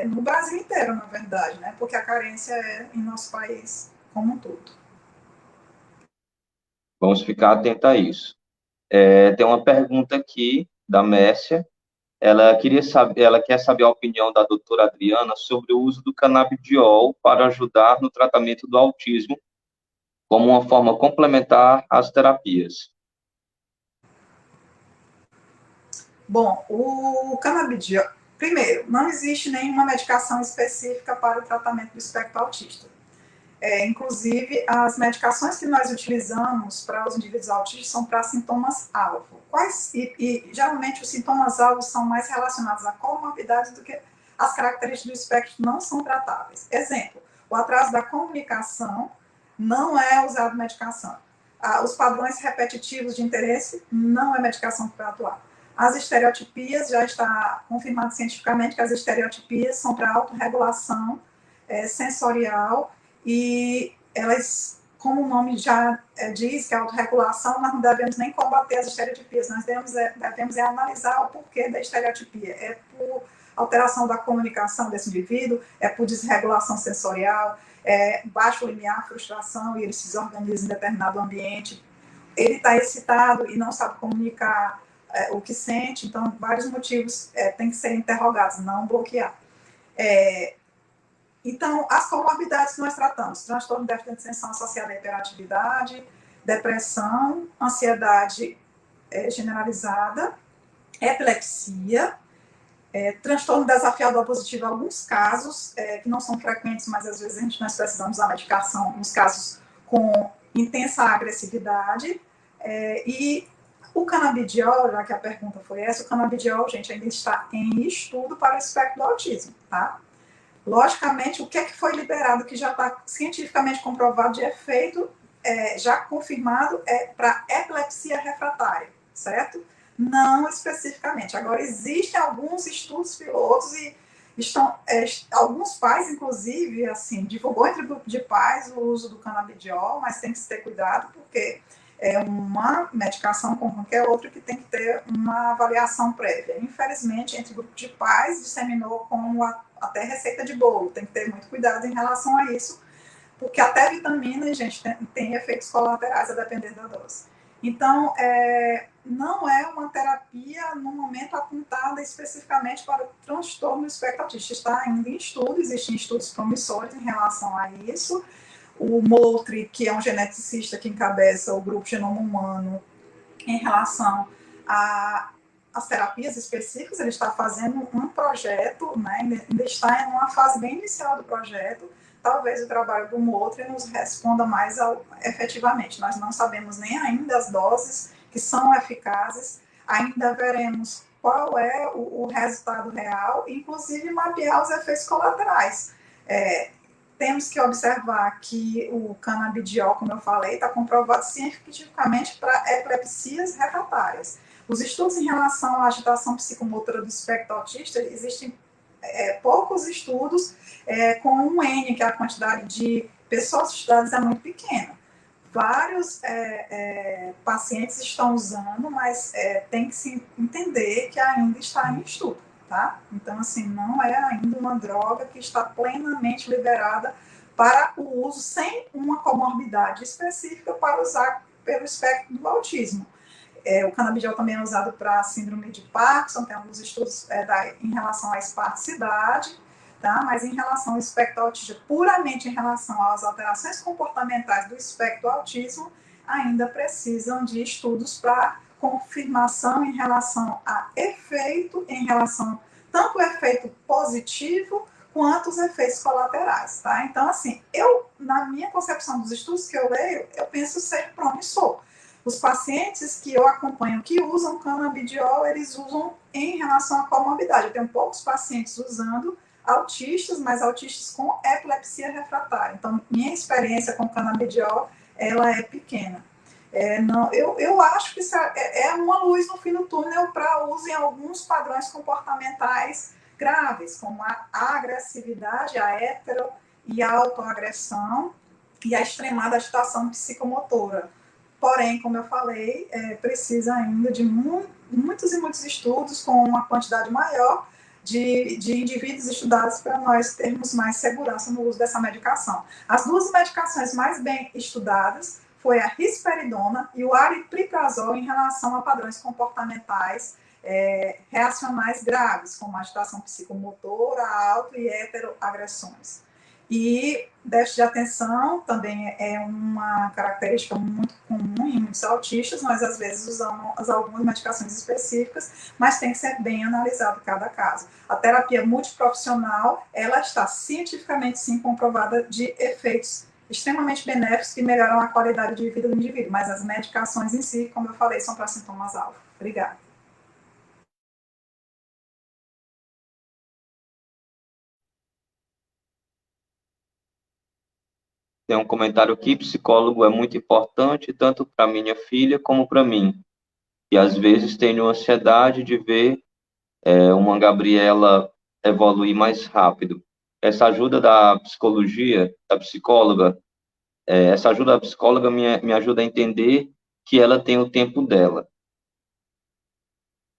no Brasil inteiro, na verdade, né? Porque a carência é em nosso país como um todo. Vamos ficar atentos a isso. Tem uma pergunta aqui da Mércia. Ela quer saber a opinião da doutora Adriana sobre o uso do canabidiol para ajudar no tratamento do autismo como uma forma complementar às terapias. Bom, o canabidiol, primeiro, não existe nenhuma medicação específica para o tratamento do espectro autista. Inclusive, as medicações que nós utilizamos para os indivíduos autistas são para sintomas-alvo. E geralmente os sintomas-alvo são mais relacionados a comorbidades do que as características do espectro não são tratáveis. Exemplo, o atraso da comunicação não é usado medicação. Os padrões repetitivos de interesse não é medicação para atuar. As estereotipias, já está confirmado cientificamente que as estereotipias são para autorregulação sensorial e elas, como o nome já diz, que é autorregulação, nós não devemos nem combater as estereotipias, nós devemos analisar o porquê da estereotipia. É por alteração da comunicação desse indivíduo, é por desregulação sensorial, baixo limiar, frustração, e ele se desorganiza em determinado ambiente. Ele está excitado e não sabe comunicar o que sente, então vários motivos têm que ser interrogados, não bloquear. Então, as comorbidades que nós tratamos, transtorno de déficit de atenção associado à hiperatividade, depressão, ansiedade generalizada, epilepsia, transtorno desafiador positivo em alguns casos, que não são frequentes, mas às vezes nós precisamos da medicação, nos casos com intensa agressividade, e o canabidiol, já que a pergunta foi essa, o canabidiol, gente, ainda está em estudo para o espectro do autismo, tá? Logicamente, o que foi liberado, que já está cientificamente comprovado de efeito, já confirmado, para epilepsia refratária, certo? Não especificamente. Agora, existem alguns estudos pilotos e alguns pais, inclusive, assim, divulgou entre o grupo de pais o uso do canabidiol, mas tem que se ter cuidado, porque é uma medicação como qualquer outra que tem que ter uma avaliação prévia. Infelizmente, entre o grupo de pais, disseminou como até receita de bolo. Tem que ter muito cuidado em relação a isso, porque até vitamina, gente, tem efeitos colaterais a depender da dose. Então, não é uma terapia, no momento, apontada especificamente para o transtorno do espectro autista. Está ainda em estudo, existem estudos promissores em relação a isso. O Moultrie, que é um geneticista que encabeça o grupo Genoma Humano, em relação às terapias específicas, ele está fazendo um projeto, né, ainda está em uma fase bem inicial do projeto. Talvez o trabalho do Moultrie nos responda mais efetivamente. Nós não sabemos nem ainda as doses que são eficazes, ainda veremos qual é o resultado real, inclusive mapear os efeitos colaterais. Temos que observar que o canabidiol, como eu falei, está comprovado cientificamente para epilepsias refratárias. Os estudos em relação à agitação psicomotora do espectro autista, existem poucos estudos com um N, que é a quantidade de pessoas estudadas é muito pequena. Vários pacientes estão usando, mas tem que se entender que ainda está em estudo. Tá? Então, assim, não é ainda uma droga que está plenamente liberada para o uso sem uma comorbidade específica para usar pelo espectro do autismo. O canabidiol também é usado para síndrome de Parkinson, tem alguns estudos em relação à espasticidade, tá? Mas em relação ao espectro autista, puramente em relação às alterações comportamentais do espectro autismo, ainda precisam de estudos para confirmação em relação a efeito, em relação tanto o efeito positivo quanto os efeitos colaterais, tá? Então, assim, na minha concepção dos estudos que eu leio, eu penso ser promissor. Os pacientes que eu acompanho que usam canabidiol, eles usam em relação à comorbidade. Eu tenho poucos pacientes usando, autistas, mas autistas com epilepsia refratária. Então, minha experiência com canabidiol, ela é pequena. Eu acho que isso é uma luz no fim do túnel para uso em alguns padrões comportamentais graves, como a agressividade, a hetero e a autoagressão e a extremada agitação psicomotora. Porém, como eu falei, precisa ainda de muitos e muitos estudos com uma quantidade maior de indivíduos estudados para nós termos mais segurança no uso dessa medicação. As duas medicações mais bem estudadas foi a risperidona e o aripiprazol em relação a padrões comportamentais reacionais graves, como agitação psicomotora, auto e heteroagressões. E déficit de atenção também é uma característica muito comum em muitos autistas. Nós, às vezes, usamos algumas medicações específicas, mas tem que ser bem analisado cada caso. A terapia multiprofissional, ela está cientificamente, sim, comprovada de efeitos extremamente benéficos que melhoram a qualidade de vida do indivíduo, mas as medicações em si, como eu falei, são para sintomas-alvo. Obrigada. Tem um comentário aqui: psicólogo é muito importante, tanto para minha filha como para mim. E às vezes tenho ansiedade de ver uma Gabriela evoluir mais rápido. Essa ajuda da psicologia, da psicóloga, essa ajuda da psicóloga me ajuda a entender que ela tem o tempo dela.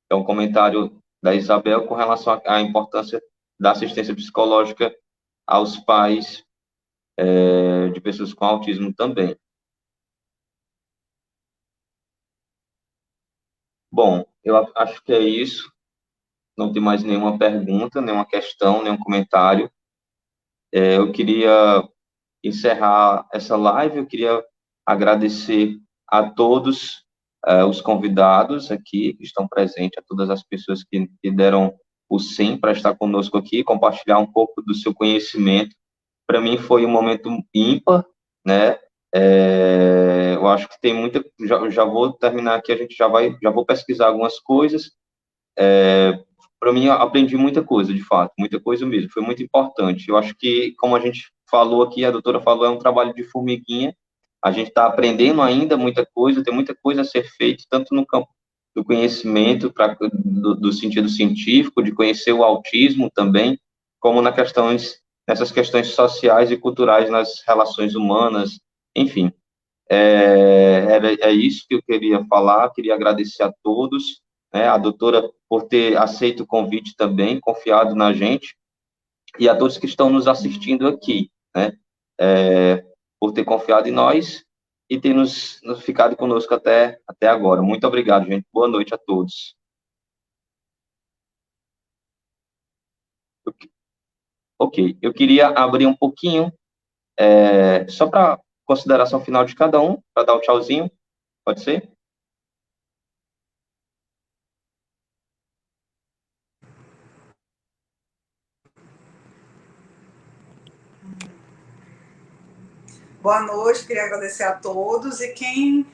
É um comentário da Isabel com relação à importância da assistência psicológica aos pais de pessoas com autismo também. Bom, eu acho que é isso. Não tem mais nenhuma pergunta, nenhuma questão, nenhum comentário. Eu queria encerrar essa live, eu queria agradecer a todos os convidados aqui que estão presentes, a todas as pessoas que deram o sim para estar conosco aqui, compartilhar um pouco do seu conhecimento. Para mim foi um momento ímpar, né? Eu acho que tem muita. Já vou terminar aqui, já vou pesquisar algumas coisas. Para mim, eu aprendi muita coisa, de fato, muita coisa mesmo. Foi muito importante. Eu acho que, como a gente falou aqui, a doutora falou, é um trabalho de formiguinha. A gente está aprendendo ainda muita coisa, tem muita coisa a ser feita, tanto no campo do conhecimento, do sentido científico, de conhecer o autismo também, como nessas questões sociais e culturais nas relações humanas, enfim. É isso que eu queria falar, queria agradecer a todos, né, a doutora por ter aceito o convite também, confiado na gente, e a todos que estão nos assistindo aqui, né, por ter confiado em nós e ter nos ficado conosco até agora. Muito obrigado, gente. Boa noite a todos. Ok, eu queria abrir um pouquinho, só para consideração final de cada um, para dar um tchauzinho, pode ser? Boa noite, queria agradecer a todos. E quem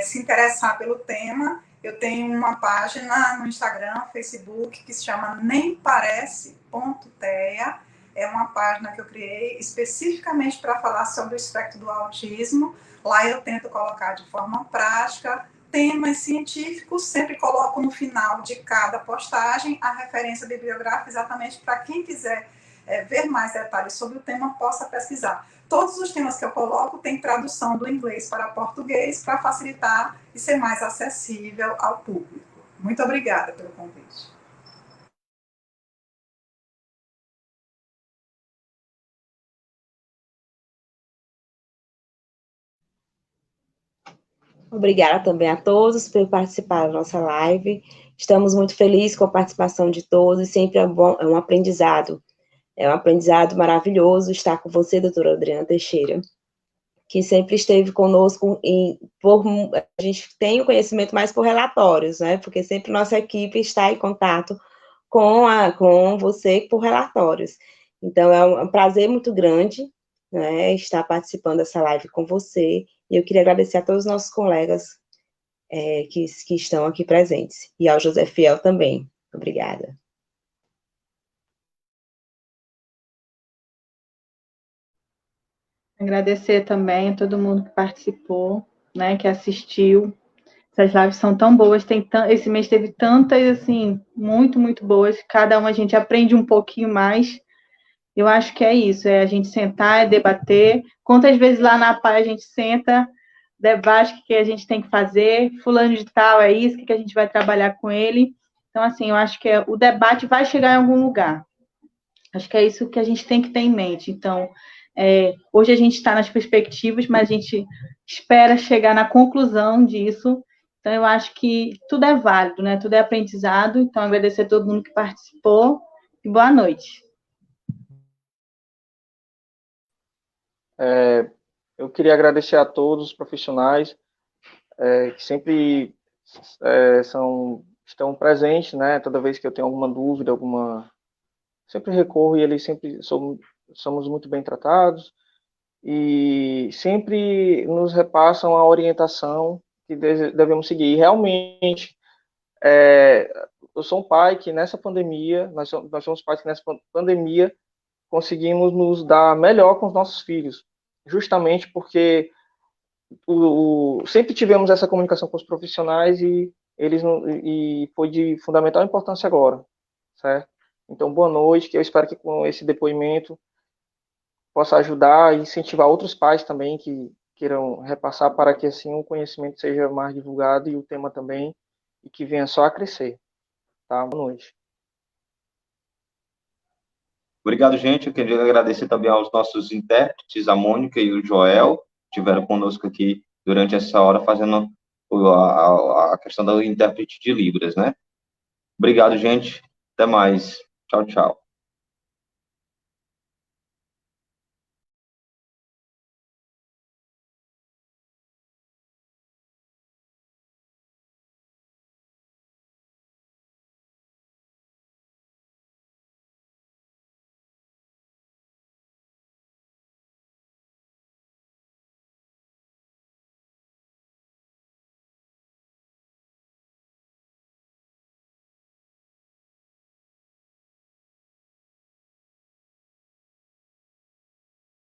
se interessar pelo tema, eu tenho uma página no Instagram, Facebook, que se chama nemparece.tea. É uma página que eu criei especificamente para falar sobre o espectro do autismo. Lá eu tento colocar de forma prática temas científicos, sempre coloco no final de cada postagem a referência bibliográfica, exatamente para quem quiser ver mais detalhes sobre o tema, possa pesquisar. Todos os temas que eu coloco têm tradução do inglês para português para facilitar e ser mais acessível ao público. Muito obrigada pelo convite. Obrigada também a todos por participar da nossa live. Estamos muito felizes com a participação de todos, sempre é bom, é um aprendizado maravilhoso estar com você, doutora Adriana Teixeira, que sempre esteve conosco, a gente tem o conhecimento mais por relatórios, né, porque sempre nossa equipe está em contato com você por relatórios. Então, é um prazer muito grande, né, estar participando dessa live com você, e eu queria agradecer a todos os nossos colegas que estão aqui presentes, e ao José Fiel também. Obrigada. Agradecer também a todo mundo que participou, né, que assistiu. Essas lives são tão boas, esse mês teve tantas, assim, muito, muito boas. Cada uma a gente aprende um pouquinho mais. Eu acho que é isso, é a gente sentar, debater. Quantas vezes lá na PAI a gente senta, debate o que a gente tem que fazer, fulano de tal é isso, o que a gente vai trabalhar com ele. Então, assim, eu acho que o debate vai chegar em algum lugar. Acho que é isso que a gente tem que ter em mente. Então, hoje a gente está nas perspectivas, mas a gente espera chegar na conclusão disso. Então, eu acho que tudo é válido, né? Tudo é aprendizado. Então, agradecer a todo mundo que participou e boa noite. Eu queria agradecer a todos os profissionais que sempre estão presentes, né? Toda vez que eu tenho alguma dúvida, sempre recorro e eles sempre somos muito bem tratados e sempre nos repassam a orientação que devemos seguir. E realmente, eu sou um pai que nessa pandemia, nós somos pais que nessa pandemia conseguimos nos dar melhor com os nossos filhos, justamente porque sempre tivemos essa comunicação com os profissionais e foi de fundamental importância agora, certo? Então, boa noite, que eu espero que com esse depoimento possa ajudar e incentivar outros pais também que queiram repassar para que assim o conhecimento seja mais divulgado e o tema também, e que venha só a crescer. Tá? Boa noite. Obrigado, gente. Eu queria agradecer também aos nossos intérpretes, a Mônica e o Joel, que estiveram conosco aqui durante essa hora, fazendo a questão do intérprete de Libras, né? Obrigado, gente. Até mais. Tchau, tchau.